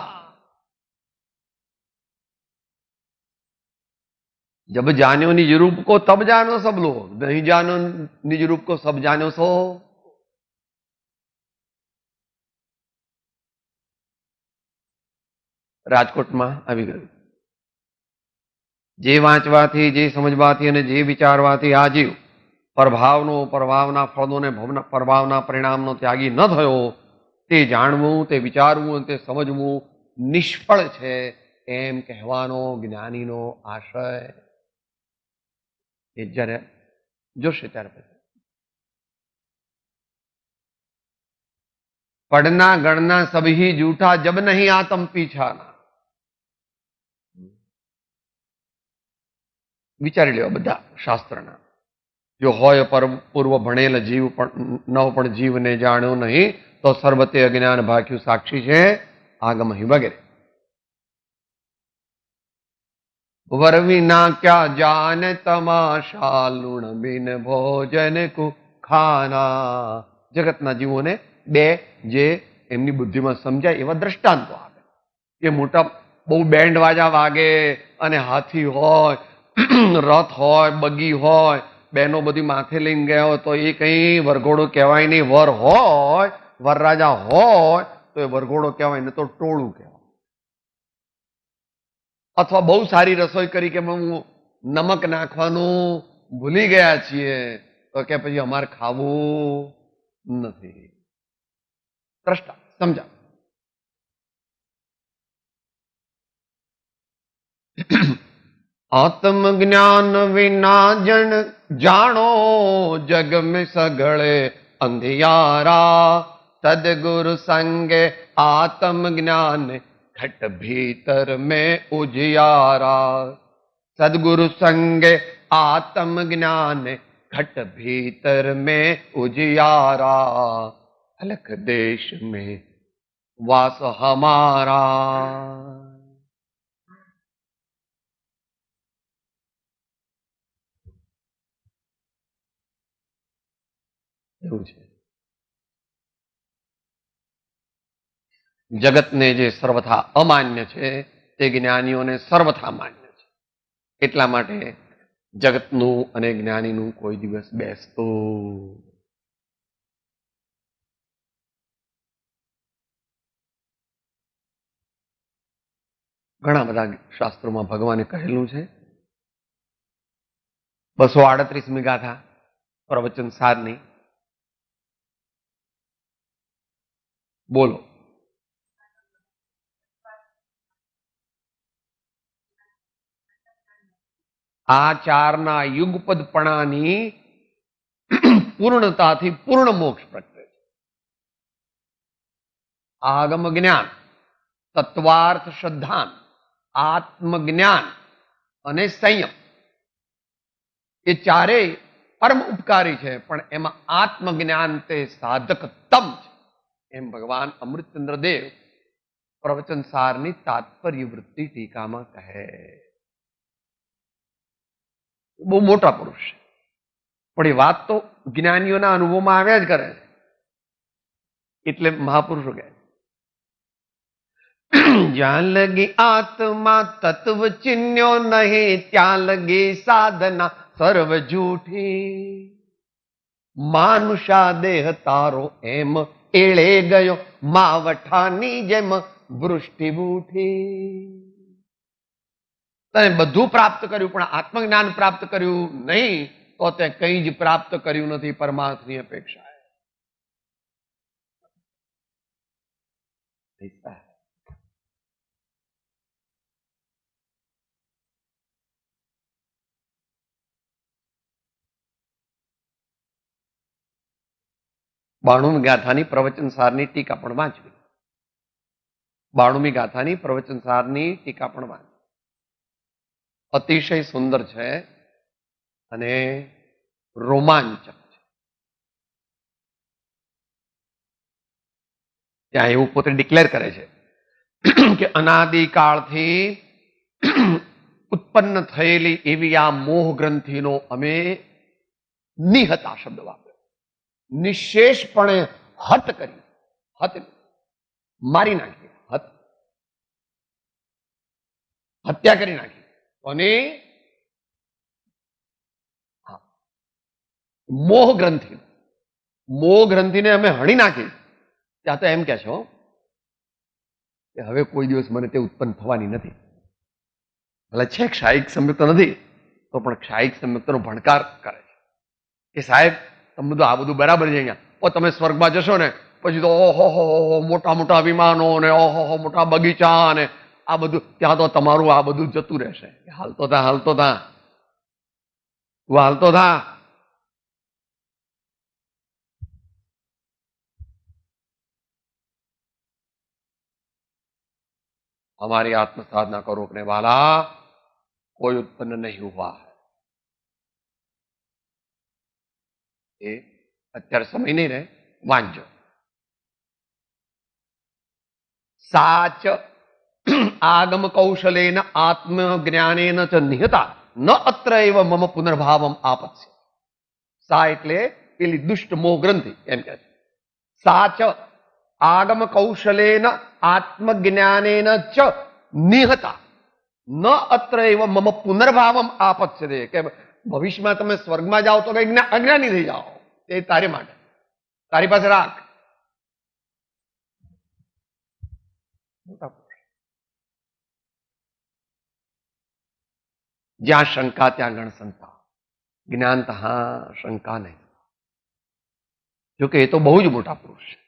[SPEAKER 2] जब जानो निज रूप को तब जानो सब लोग, नहीं जानो निज रूप को सब जानो सो. રાજકોટમાં આવી ગયું. જે વાંચવાથી, જે સમજવાથી અને જે વિચારવાથી આ જીવ પરભાવનો, પરભાવના ફળનો ને પરભાવના પરિણામનો ત્યાગી ન થયો, તે જાણવું, તે વિચારવું અને તે સમજવું નિષ્ફળ છે એમ કહેવાનો જ્ઞાનીનો આશય. એ જ્યારે જોશે ત્યારે પછી પઢના ગણના સભી જૂઠા, જબ નહીં આતમ પીછાના. વિચારી લેવા બધા શાસ્ત્રના. જો હોય પૂર્વ ભણેલ જીવ પણ નવ પણ જીવને જાણ્યો નહીં, તો સર્વતે અજ્ઞાન ભાખ્યું સાક્ષી છે આગમ હિ વગેરે. વર વિના ક્યા જાન તમાશા, લુણ બિન ભોજન કુ ખાના. જગતના જીવોને બે જે એમની બુદ્ધિમાં સમજાય એવા દ્રષ્ટાંતો આવે. એ મોટા બહુ બેન્ડ વાજા વાગે અને હાથી હોય, રથ હોય, બગી હોય, બહેનો બધી માથે લઈને ગયા હોય, તો એ કઈ વરઘોડો કહેવાય નહીં. વર હોય, વરરાજા હોય તો એ વરઘોડો કહેવાય ને તો ટોળું કહેવાય. અથવા બહુ સારી રસોઈ કરી કે હું નમક નાખવાનું ભૂલી ગયા છીએ, તો કે પછી અમારે ખાવું નથી. દ્રષ્ટા સમજા. आत्म ज्ञान विना जन जानो, जग में सगळे अंधियारा. सदगुरु संगे आत्म ज्ञान, घट भीतर में उजियारा. सदगुरु संगे आत्म ज्ञान, घट भीतर में उजियारा. अलख देश में वास हमारा. એવું છે. જગતને જે સર્વથા અમાન્ય છે તે જ્ઞાનીઓને સર્વથા માન્ય છે. એટલા માટે જગતનું અને જ્ઞાનીનું કોઈ દિવસ બેસતું. ઘણા બધા શાસ્ત્રોમાં ભગવાને કહેલું છે. 238મી ગાથા પ્રવચન સારની. બોલો. આ ચારના યુગપદપણાની પૂર્ણતાથી પૂર્ણ મોક્ષ પ્રગટે છે. આગમ જ્ઞાન, તત્વાર્થ શ્રદ્ધાન, આત્મજ્ઞાન અને સંયમ એ ચારેય પરમ ઉપકારી છે, પણ એમાં આત્મજ્ઞાન તે સાધકતમ છે. એમ ભગવાન અમૃતચંદ્ર દેવ પ્રવચન સારની તાત્પર્ય વૃત્તિ ટીકામાં કહે. બહુ મોટા પુરુષ છે, પણ એ વાત તો જ્ઞાનીઓના અનુભવમાં આવ્યા જ કરે છે, એટલે મહાપુરુષો કહે જ્યાં લગી આત્મા તત્વ ચિન્યો નહીં ત્યાં લગી સાધના સર્વ જૂઠી. માનુષા દેહ તારો એમ એળે ગયો માવઠાની જેમ વૃષ્ટિ બૂઠી. તમે બધું પ્રાપ્ત કર્યું પણ આત્મજ્ઞાન પ્રાપ્ત કર્યું નહીં તો તે કંઈ જ પ્રાપ્ત કર્યું નથી પરમાર્થની અપેક્ષા. બાણુમી ગાથાની પ્રવચન સારની ટીકા પણ વાંચવી. બાણુમી ગાથાની પ્રવચન સારની ટીકા પણ વાંચવી. અતિશય સુંદર છે અને રોમાંચક છે. ત્યાં એવું પોતે ડિક્લેર કરે છે કે અનાદિકાળથી ઉત્પન્ન થયેલી એવી આ મોહ ગ્રંથિનો અમે નિહતા શબ્દ વાપર્યો, નિશેષપણે હત કરી, હત મારી નાખી, હત્યા કરી નાખી. અને મોહ ગ્રંથિને અમે હણી નાખી. ત્યાં તો એમ કે છો કે હવે કોઈ દિવસ મને તે ઉત્પન્ન થવાની નથી. ભલે છે ક્ષાયિક સંયુક્ત નથી તો પણ ક્ષાયિક સંયુક્તનો ભણકાર કરે છે કે સાહેબ તમે બધું આ બધું બરાબર છે અહીંયા, પણ તમે સ્વર્ગમાં જશો ને પછી તો ઓહો મોટા મોટા વિમાનો ને ઓહો મોટા બગીચા ને આ બધું, ત્યાં તો તમારું આ બધું જતું રહેશે. હાલતો થા તું હાલતો થા. हमारी आत्म साधना को रोकने वाला कोई उत्पन्न नहीं हुआ है. એ અત્યારે સમય નહીં રહે, વાંચજો. સાચ આગમ કૌશલેન આત્મ જ્ઞાનેન ચ નિહતા ન અત્ર એવ મમ પુનર્ભાવમ આપત્સ્ય. સા એટલે પેલી દુષ્ટ મોહ ગ્રંથિ એમ કહે છે. સાચ આગમ કૌશલેન આત્મજ્ઞાનેન ચ નિહતા ન અત્ર એવ મમ પુનર્ભાવમ આપત્સ્યતે. કે ભવિષ્યમાં તમે સ્વર્ગમાં જાઓ તો કઈ અજ્ઞાની થઈ જાઓ, તે તારી માટે, તારી પાસે રાખ. જ્યાં શંકા ત્યાં ગણસંતા, જ્ઞાન તહા શંકા નહીં. જોકે એ તો બહુ જ મોટા પુરુષ છે,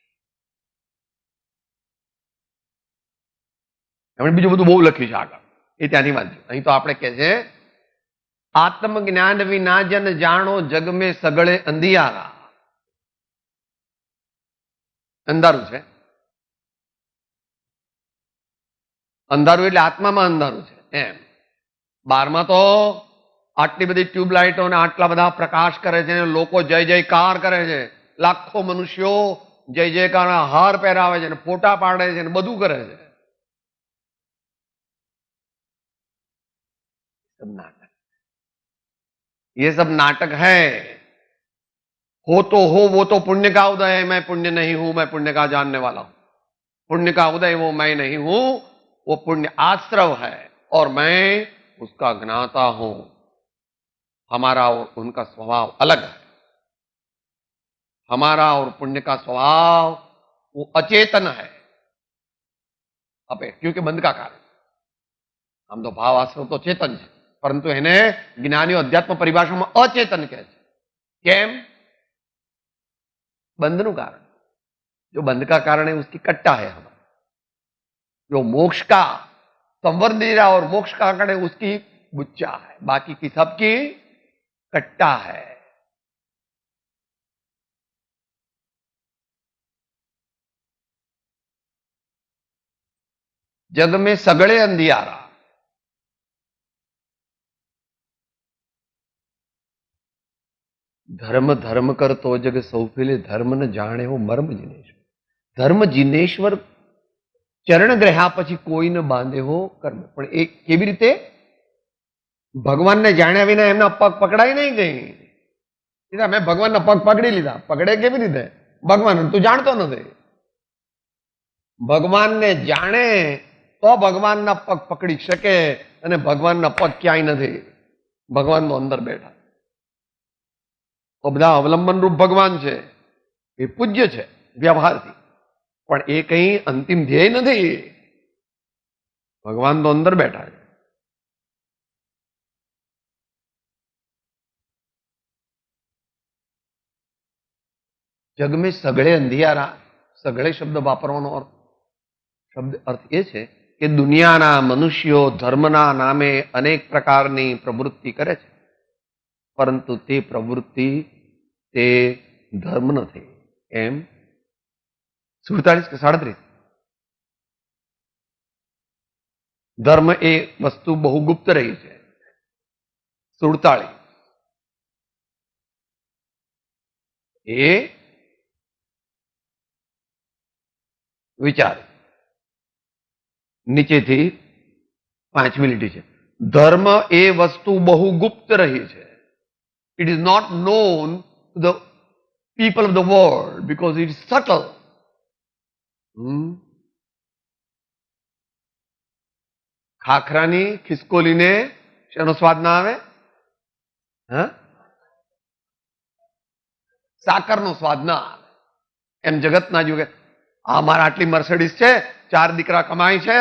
[SPEAKER 2] એમણે બીજું બધું બહુ લખ્યું છે આગળ, એ ત્યાંથી વાંચ્યું. અહીં તો આપણે કહે છે આત્મજ્ઞાન વિના જન જાણો જગ મેં સગળે અંધિયારા. અંધારું છે, અંધારું એટલે આત્મામાં અંધારું છે એમ. બારમાં તો આટલી બધી ટ્યુબલાઇટો ને આટલા બધા પ્રકાશ કરે છે, લોકો જય જયકાર કરે છે, લાખો મનુષ્યો જય જયકાર હાર પહેરાવે છે, ફોટા પાડે છે, બધું કરે છે. नाटक, ये सब नाटक है. हो तो हो, वो तो पुण्य का उदय है, मैं पुण्य नहीं हूं, मैं पुण्य का जानने वाला हूं. पुण्य का उदय वो मैं नहीं हूं, वो पुण्य आश्रव है और मैं उसका ज्ञाता हूं. हमारा और उनका स्वभाव अलग है. हमारा और पुण्य का स्वभाव वो अचेतन है. क्योंकि बंध का कारण, हम तो भाव आश्रव तो चेतन है, परंतु એને જ્ઞાનીઓ અધ્યાત્મ પરિભાષામાં અચેતન કહે છે. કેમ? बंधનું कारण. जो बंध का कारण है उसकी कट्टा है हमारा. जो मोक्ष का संवर्ध दे रहा और मोक्ष का कारण है उसकी बुच्चा है, बाकी की सबकी कट्टा है. जग में सगळे अंधियारा. धर्म धर्म करतो जग सौफिले धर्म न जाने हो मर्म जिनेश. ધર્મ જિનેશ્વર ચરણ ગ્રહ્યા પછી કોઈને બાંધેવો કર્મ. પણ એ કેવી રીતે? ભગવાનને જાણ્યા વિના એમના પગ પકડાય નહીં કઈ. મેં ભગવાનના પગ પકડી લીધા. પકડે કેવી રીતે? ભગવાન તું જાણતો નથી. ભગવાનને જાણે તો ભગવાનના પગ પકડી શકે, અને ભગવાનના પગ ક્યાંય નથી. ભગવાન તો અંદર બેઠા. તો બધા અવલંબન રૂપ ભગવાન છે, એ પૂજ્ય છે વ્યવહારથી, પણ એ કઈ અંતિમ ધ્યેય નથી. ભગવાન તો અંદર બેઠા છે. જગ મેં સગળે અંધિયારા. સગળે શબ્દ વાપરવાનો અર્થ એ છે કે દુનિયાના મનુષ્યો ધર્મના નામે અનેક પ્રકારની પ્રવૃત્તિ કરે છે, પરંતુ તે પ્રવૃત્તિ તે ધર્મ નથી. એમ 47 કે 37. ધર્મ એ વસ્તુ બહુ ગુપ્ત રહી છે. 47 એ વિચાર નીચેથી 5મી લીટી છે. ધર્મ એ વસ્તુ બહુ ગુપ્ત રહી છે. It is not known to the people of the world because it is subtle. ખાખરાની ખિસકોલીને શેનો સ્વાદ ના આવે? સાકરનો સ્વાદ ના આવે. એમ જગત ના જોગે આ મારા આટલી મર્સિડીઝ છે, 4 દીકરા કમાય છે,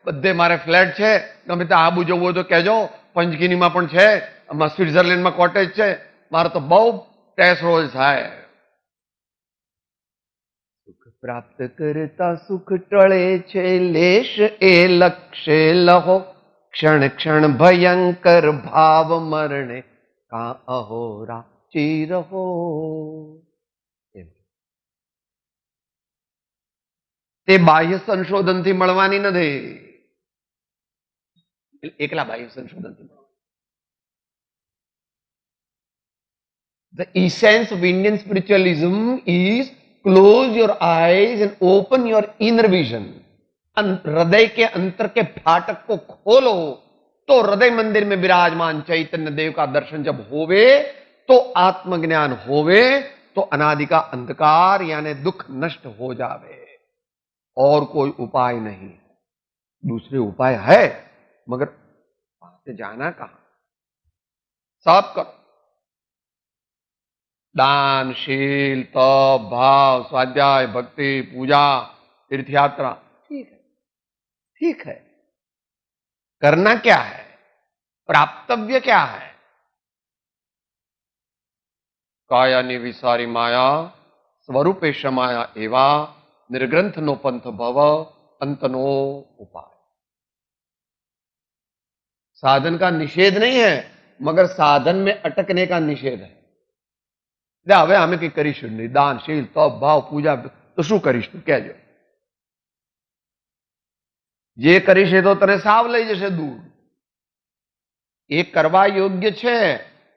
[SPEAKER 2] બધે મારે ફ્લેટ છે, ગમે ત્યાં આબુ જવું હોય તો કહેજો, પંચગીનીમાં પણ છે, સ્વિટ્ઝરલેન્ડમાં કોટેજ છે, મારે તો બહુ ટેસ રોજ થાય. સુખ પ્રાપ્ત કરતા સુખ ટળે છે, લેશ એ લક્ષે લહો, ક્ષણ ક્ષણ ભયંકર ભાવ મરણે, કા અહોરા ચીરહો. તે બાહ્ય સંશોધનથી મળવાની નથી. એકલા બાહ્ય સંશોધનથી મળવાની. The essence of Indian spiritualism is close your eyes and open your inner vision. हृदय के अंतर के फाटक को खोलो तो हृदय मंदिर में विराजमान चैतन्य देव का दर्शन जब होवे तो आत्मज्ञान होवे तो अनादि का अंधकार यानी दुख नष्ट हो जावे. और कोई उपाय नहीं. दूसरे उपाय है मगर वहां से जाना कहां? सब करो. दान, शील, तप, भाव, स्वाध्याय, भक्ति, पूजा, तीर्थयात्रा, ठीक है, ठीक है. करना क्या है? प्राप्तव्य क्या है? कायानी विसारी माया स्वरूपे समाया एवा निर्ग्रंथ नो पंथ भव अंतनो उपाय. साधन का निषेध नहीं है मगर साधन में अटकने का निषेध है. હવે અમે કઈ કરીશું નહીં. દાન, શીલ, તપ, ભાવ, પૂજા તો શું કરીશું કહેજો. જે કરીશ એ તો તને સાવ લઈ જશે દૂર. એ કરવા યોગ્ય છે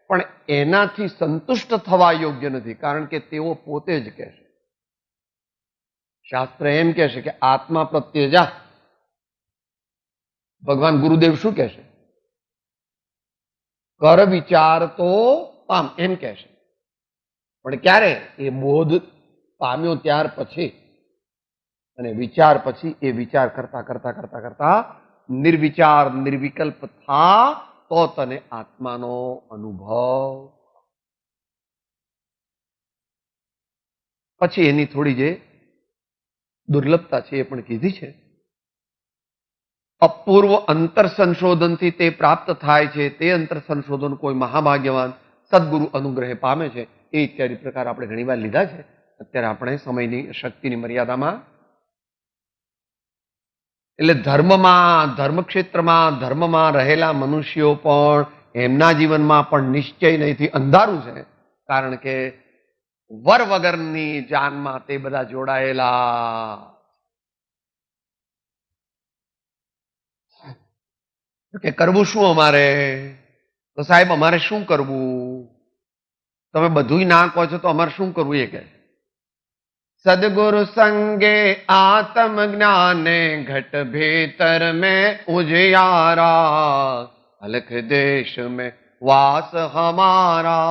[SPEAKER 2] પણ એનાથી સંતુષ્ટ થવા યોગ્ય નથી, કારણ કે તેઓ પોતે જ કહેશે. શાસ્ત્ર એમ કહેશે કે આત્મા પ્રત્યે જા. ભગવાન ગુરુદેવ શું કહેશે? કર વિચાર તો પામ, એમ કહેશે. પણ ક્યારે? એ બોધ પામ્યો ત્યાર પછી, અને વિચાર પછી એ વિચાર કરતા કરતા કરતા કરતા નિર્વિચાર નિર્વિકલ્પ થા તો તને આત્માનો અનુભવ. પછી એની થોડી જે દુર્લભતા છે એ પણ કીધી છે. અપૂર્વ અંતર સંશોધનથી તે પ્રાપ્ત થાય છે. તે અંતર સંશોધન કોઈ મહાભાગ્યવાન સદગુરુ અનુગ્રહ પામે છે. એ ઇત્યાદિ પ્રકાર આપણે ઘણી વાર લીધા છે. અત્યારે આપણે સમયની શક્તિની મર્યાદામાં, એટલે ધર્મમાં, ધર્મક્ષેત્રમાં, ધર્મમાં રહેલા મનુષ્યો પણ એમના જીવનમાં પણ નિશ્ચય નહીંથી અંધારું છે, કારણ કે વર વગરની જાનમાં તે બધા જોડાયેલા. કે કરવું શું અમારે? તો સાહેબ અમારે શું કરવું? તમે બધું ના કહો છો તો અમારે શું કરવું? એ કહે सदगुरु संगे आत्म ज्ञाने घट भीतर में उजियारा अलख देश में वास हमारा।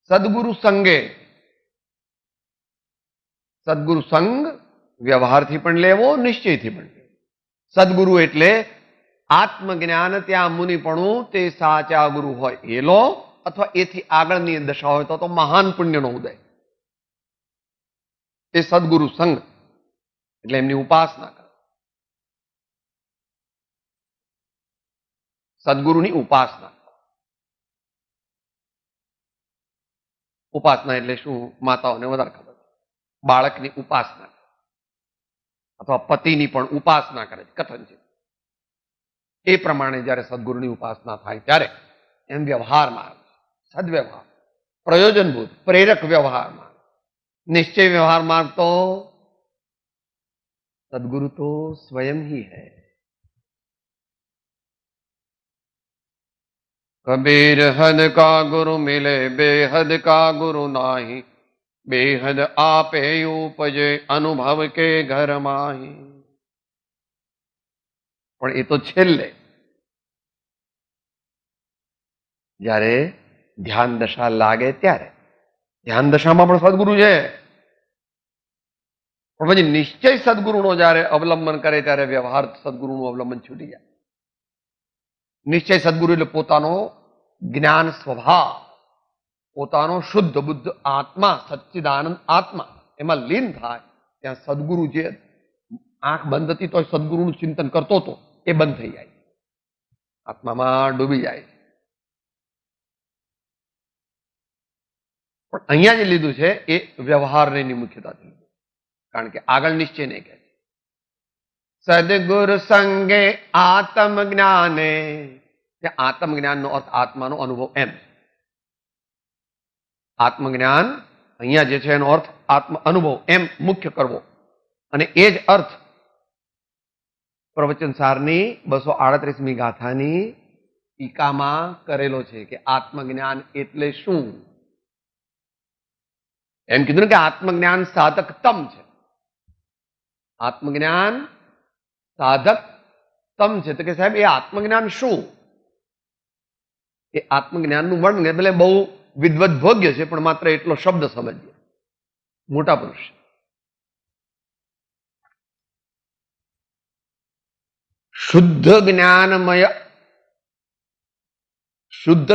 [SPEAKER 2] सदगुरु संगे, સદગુરુ સંગ વ્યવહારથી પણ લેવો, નિશ્ચયથી પણ લેવો. સદગુરુ એટલે આત્મજ્ઞાન, ત્યાં મુનિપણું, તે સાચા ગુરુ હોય એ લો, અથવા એથી આગળની દશા હોય તો મહાન પુણ્યનો ઉદય. તે સદગુરુ સંગ એટલે એમની ઉપાસના કરો. સદગુરુની ઉપાસના. ઉપાસના એટલે શું? માતાઓને વધારે ખબર. બાળકની ઉપાસના અથવા પતિની પણ ઉપાસના કરે છે, કથન છે. એ પ્રમાણે જયારે સદગુરુની ઉપાસના થાય ત્યારે એમ વ્યવહારમાં સદવ્યવહાર, પ્રયોજનભૂત પ્રેરક વ્યવહારમાં, નિશ્ચય વ્યવહારમાં તો सदगुरु तो स्वयं ही है. कबीर हद का गुरु मिले बेहद का गुरु नाही, बेहद आपे उपजे अनुभव के घर माही. પણ એ તો છેલ્લે જ્યારે ધ્યાન દશા લાગે ત્યારે. ધ્યાન દશામાં પણ સદગુરુ છે, પણ પછી નિશ્ચય સદગુરુનો જયારે અવલંબન કરે ત્યારે વ્યવહાર સદગુરુનું અવલંબન છૂટી જાય. નિશ્ચય સદગુરુ એટલે પોતાનો જ્ઞાન સ્વભાવ, પોતાનો શુદ્ધ બુદ્ધ આત્મા, સચ્ચિદાનંદ આત્મા એમાં લીન થાય. ત્યાં સદગુરુ જે આંખ બંધ હતી તો સદગુરુનું ચિંતન કરતો હતો એ બંધ થઈ જાય, આત્મામાં ડૂબી જાય. પણ અહીંયા જે લીધું છે એ વ્યવહારની મુખ્યતાથી લીધું, કારણ કે આગળ નિશ્ચય નહીં કહે. સદગુરુ સંગે આત્મ જ્ઞાને, આત્મજ્ઞાનનો અર્થ આત્માનો અનુભવ એમ. આત્મજ્ઞાન અહીંયા જે છે એનો અર્થ આત્મ અનુભવ એમ મુખ્ય કરવો. અને એ જ અર્થ પ્રવચન સારની 238મી ગાથાની ટીકામાં કરેલો છે કે આત્મજ્ઞાન એટલે શું. એમ કીધું ને કે આત્મજ્ઞાન સાધકતમ છે. આત્મજ્ઞાન સાધકતમ છે તો કે સાહેબ એ આત્મજ્ઞાન શું? એ આત્મજ્ઞાનનું વર્ણન એટલે બહુ વિદવત ભોગ્ય છે, પણ માત્ર એટલો શબ્દ સમજીએ. મોટા પુરુષ શુદ્ધ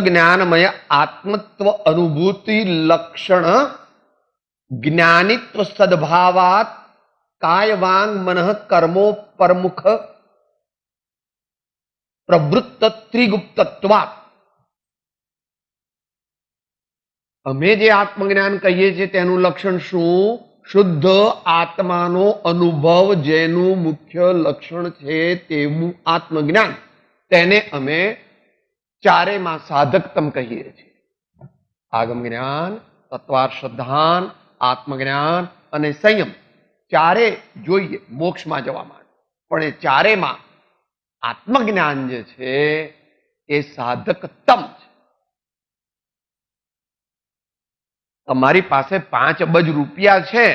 [SPEAKER 2] જ્ઞાનમય આત્મત્વ અનુભૂતિ લક્ષણ જ્ઞાનિત્વ સદભાવાત કાય વાંગ મનઃ કર્મો પરમુખ પ્રવૃત્ત ત્રિગુપ્તત્વાત. અમે જે આત્મજ્ઞાન કહીએ છીએ તેનું લક્ષણ શું? શુદ્ધ આત્માનો અનુભવ જેનું મુખ્ય લક્ષણ છે તેવું આત્મજ્ઞાન. તેને અમે ચારેમાં સાધકતમ કહીએ છીએ. આગમ જ્ઞાન, તત્વાર્ષધાન, આત્મજ્ઞાન અને સંયમ. ચારે જોઈએ મોક્ષમાં જવા માટે, પણ એ ચારેમાં આત્મજ્ઞાન જે છે એ સાધકતમ છે. તમારી પાસે 5 અબજ રૂપિયા છે,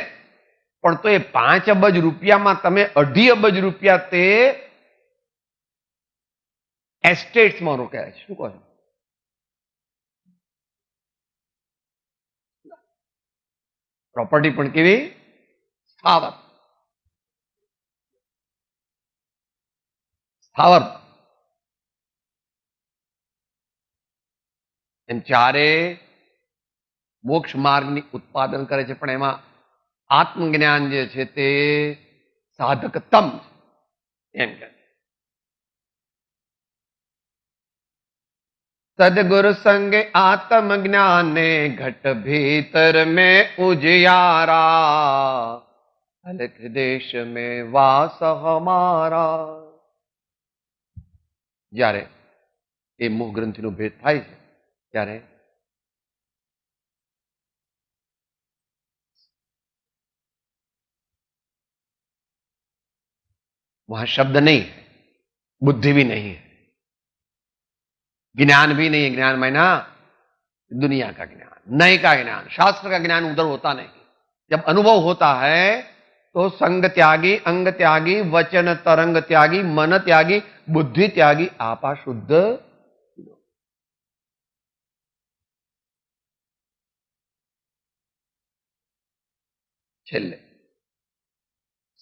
[SPEAKER 2] પણ તો એ 5 અબજ રૂપિયામાં તમે 2.5 અબજ રૂપિયા તે એસ્ટેટ્સમાં રોકાયા છે. શું કહો છો? પ્રોપર્ટી પણ કેવી? સ્થાવર. સ્થાવર એમ ચારે મોક્ષ માર્ગની ઉત્પાદન કરે છે, પણ એમાં આત્મજ્ઞાન જે છે તે સાધકતમ એમ કે. સદગુરુ સંગે આત્મ જ્ઞાને ઘટ ભીતર में उजियारा अलख देश में वास हमारा. જ્યારે એ મોહ ગ્રંથિનો ભેદ થાય છે ત્યારે वहां शब्द नहीं है, बुद्धि भी नहीं है, ज्ञान भी नहीं है. ज्ञान मायना दुनिया का ज्ञान, नए का ज्ञान, शास्त्र का ज्ञान उधर होता नहीं. जब अनुभव होता है तो संग त्यागी, अंग त्यागी, वचन तरंग त्यागी, मन त्यागी, बुद्धि त्यागी, आपा शुद्ध। छेल्ले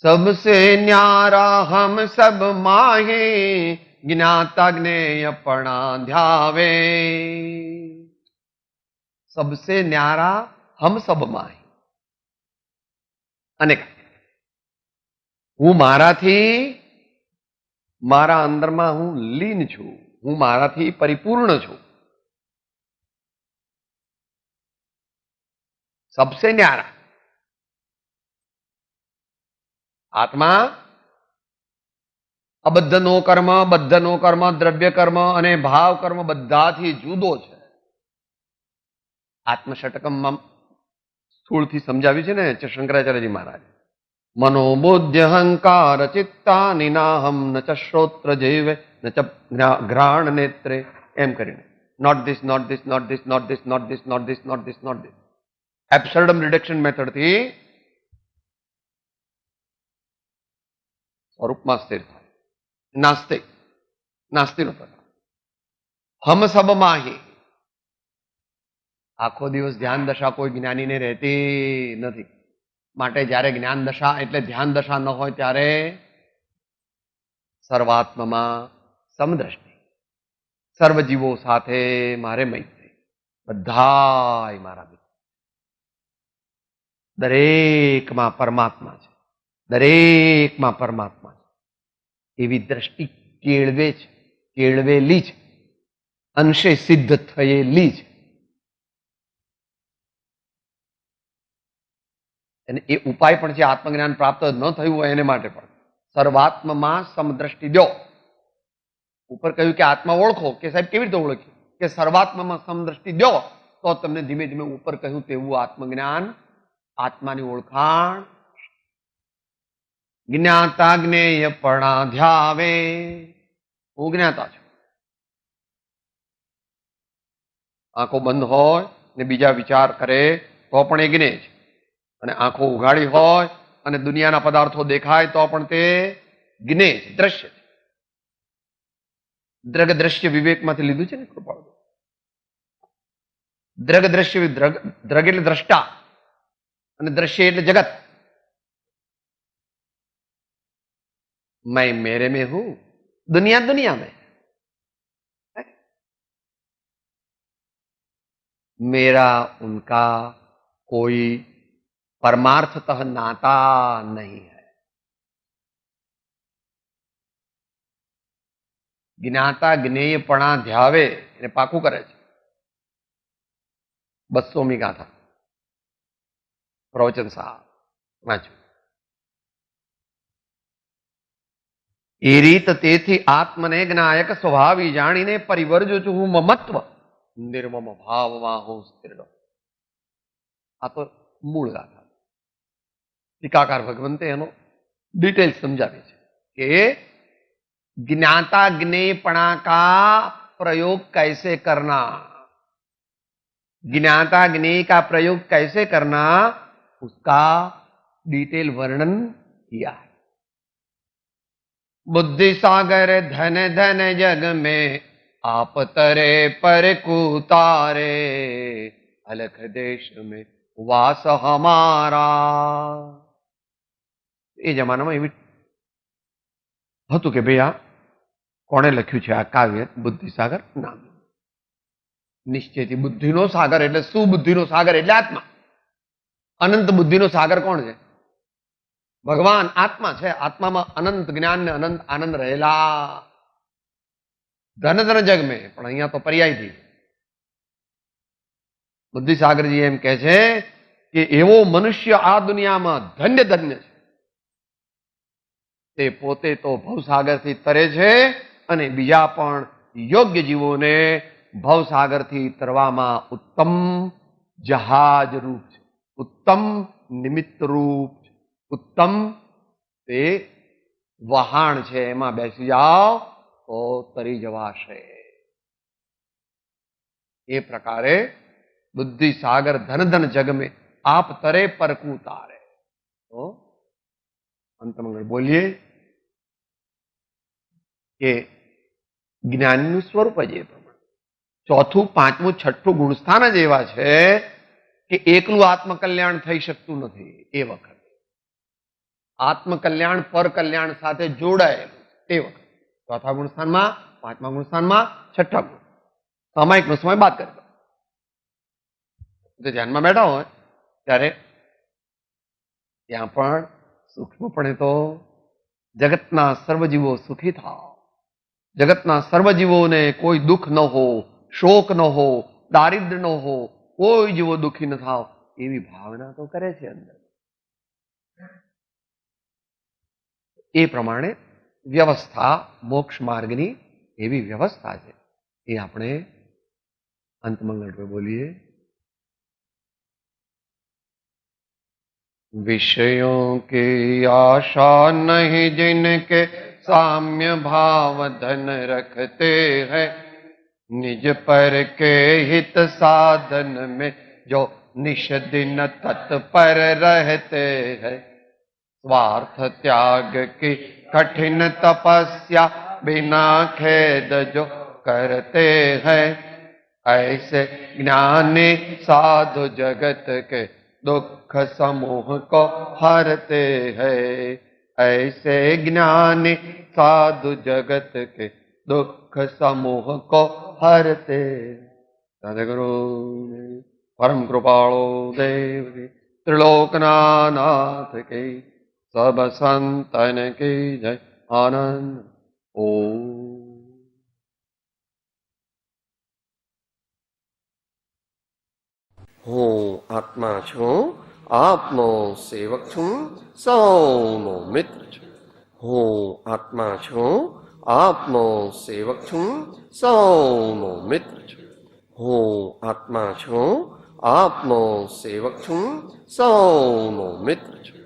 [SPEAKER 2] सबसे न्यारा हम सब माहे, ज्ञाता ज्ञेयपणा ध्यावे। सबसे न्यारा हम सब माहे અને હું મારાથી, મારા અંદરમાં હું લીન છું, હું મારાથી પરિપૂર્ણ છું। सबसे न्यारा आत्मा અબદ્ધ નો કર્મ, બદ્ધ નો કર્મ, દ્રવ્ય કર્મ અને ભાવ કર્મ બધાથી જુદો છે। આત્મષટકમમાં સ્થૂળથી સમજાવ્યું છે ને શંકરાચાર્યજી મહારાજ, મનોબુદ્ધિ અહંકાર ચિત્તાનિ નાહમ ન ચ શ્રોત્ર જેવે ન ચ ઘ્રાણ નેત્રે, એમ કરીને note this, note this, note this, note this, note this, note this, note this, note this, absurdum reduction મેથડથી સ્વરૂપમાં સ્થિર થાય। નાસ્તિક, નાસ્તિનો પ્રકાર। હમ સબ માહી, આખો દિવસ ધ્યાન દશા કોઈ જ્ઞાનીને રહેતી નથી, માટે જ્યારે જ્ઞાન દશા એટલે ધ્યાન દશા ન હોય ત્યારે સર્વાત્મમાં સમદ્રષ્ટિ, સર્વજીવો સાથે મારે મૈત્રી, બધાય મારા મિત્ર, દરેકમાં પરમાત્મા છે, દરેકમાં પરમાત્મા છે, એવી દ્રષ્ટિ કેળવે છે, કેળવેલી છે, અંશે સિદ્ધ થયેલી છે। અને એ ઉપાય પણ છે, આત્મજ્ઞાન પ્રાપ્ત ન થયું હોય એને માટે પણ સર્વાત્મમાં સમદ્રષ્ટિ દો। ઉપર કહ્યું કે આત્મા ઓળખો, કે સાહેબ કેવી રીતે ઓળખ્યું, કે સર્વાત્મમાં સમદ્રષ્ટિ દો તો તમને ધીમે ધીમે ઉપર કહ્યું તેવું આત્મજ્ઞાન, આત્માની ઓળખાણ। જ્ઞાતા જ્ઞેયપણા ધ્યાવે, હું જ્ઞાતા છું, આંખો બંધ હોય ને બીજા વિચાર કરે તો પણ એ જ્ઞેય છે, અને આંખો ઉઘાડી હોય અને દુનિયાના પદાર્થો દેખાય તો પણ તે જ્ઞેય છે, દ્રશ્ય છે। દ્રગ દ્રશ્ય વિવેકમાંથી લીધું છે ને કૃપાળ। દ્રગ દ્રશ્ય, દ્રગ એટલે દ્રષ્ટા અને દ્રશ્ય એટલે જગત। मैं मेरे में हूं, दुनिया दुनिया में, मेरा उनका कोई परमार्थतः नाता नहीं है। જ્ઞાતા જ્ઞેયપણા ધ્યાવે એને પાકું કરે છે। 200મી ગાથા પ્રવચન સાહેબ વાંચો। એ રીત તેથી આત્મને જ્ઞાયક સ્વભાવી જાણીને પરિવર્જુ છું હું મમત્વ, નિર્મમ ભાવમાં હું સ્થિર। આ તો મૂળ ગાથા, ટીકાકાર ભગવંતે એનો डिटेल समझावे कि ज्ञाता ज्ञेयपणा का प्रयोग कैसे करना, ज्ञाता ज्ञेय का प्रयोग कैसे करना, उसका डिटेल वर्णन किया है। बुद्धि सागर धन धन जग में आप तरे पर कुतारे, अलख देश में वास हमारा। એ જમાનામાં એવી હતું કે ભાઈ આ કોણે લખ્યું છે આ કાવ્ય, બુદ્ધિસાગર નામ। નિશ્ચયથી બુદ્ધિનો સાગર એટલે શું? બુદ્ધિનો સાગર એટલે આત્મા। અનંત બુદ્ધિનો સાગર કોણ છે? ભગવાન આત્મા છે। આત્મામાં અનંત જ્ઞાન ને અનંત આનંદ રહેલા। ધન ધન જગ મેં, પણ અહીંયા તો પર્યાયથી બુદ્ધિસાગરજી એમ કહે છે કે એવો મનુષ્ય આ દુનિયામાં ધન્ય ધન્ય છે, તે પોતે તો ભવસાગરથી તરે છે અને બીજા પણ યોગ્ય જીવોને ભવસાગરથી તરવામાં ઉત્તમ જહાજ રૂપ છે, ઉત્તમ નિમિત્ત રૂપ છે, ઉત્તમ તે વહાણ છે। એમાં બેસી જાઓ તો તરી જવાશે। એ પ્રકારે બુદ્ધિ સાગર ધન ધન જગ में આપ તરે પરકું તારે. તો અંતમંગળ બોલીએ કે જ્ઞાનનું સ્વરૂપ જ એ પ્રમાણે. ચોથું, પાંચમું, છઠ્ઠું ગુણસ્થાન જ એવા છે કે એકલું આત્મકલ્યાણ થઈ શકતું નથી. એ વખત આત્મકલ્યાણ પર કલ્યાણ સાથે જોડાયેલું તે વખત ચોથા ગુણસ્થાનમાં, પાંચમા ગુણસ્થાનમાં, છઠ્ઠા ગુણ સામાયિકનો સમય બાદ કરી દો. ધ્યાનમાં બેઠા હોય ત્યારે ત્યાં પણ સૂક્ષ્મપણે તો જગતના સર્વજીવો સુખી થાવ, જગતના સર્વજીવોને કોઈ દુઃખ ન હો, શોક ન હો, દારિદ્ર ન હો, કોઈ જીવો દુઃખી ન થાવ એવી ભાવના તો કરે છે અંદર. એ પ્રમાણે વ્યવસ્થા મોક્ષ માર્ગની એવી વ્યવસ્થા છે. એ આપણે અંતમંગળ પર બોલીએ. विषयों की आशा नहीं जिनके साम्य भाव धन रखते हैं, निज पर के हित साधन में जो निश दिन तत्पर रहते हैं, स्वार्थ त्याग की कठिन तपस्या बिना खेद जो करते हैं, ऐसे ज्ञानी साधु जगत के दुख समूह को हरते हैं, ऐसे ज्ञानी साधु जगत के दुख समूह को हरते. सदगुरु परम कृपालो देव की, त्रिलोकनाथ की, सब संतन की जय. आनंद. ओम. હું આત્મા છું, આપનો સેવક છું, સૌનો મિત્ર છું. હું આત્મા છું, આપનો સેવક છું, સૌનો મિત્ર છું. હું આત્મા છું, આપનો સેવક છું, સૌનો મિત્ર છું.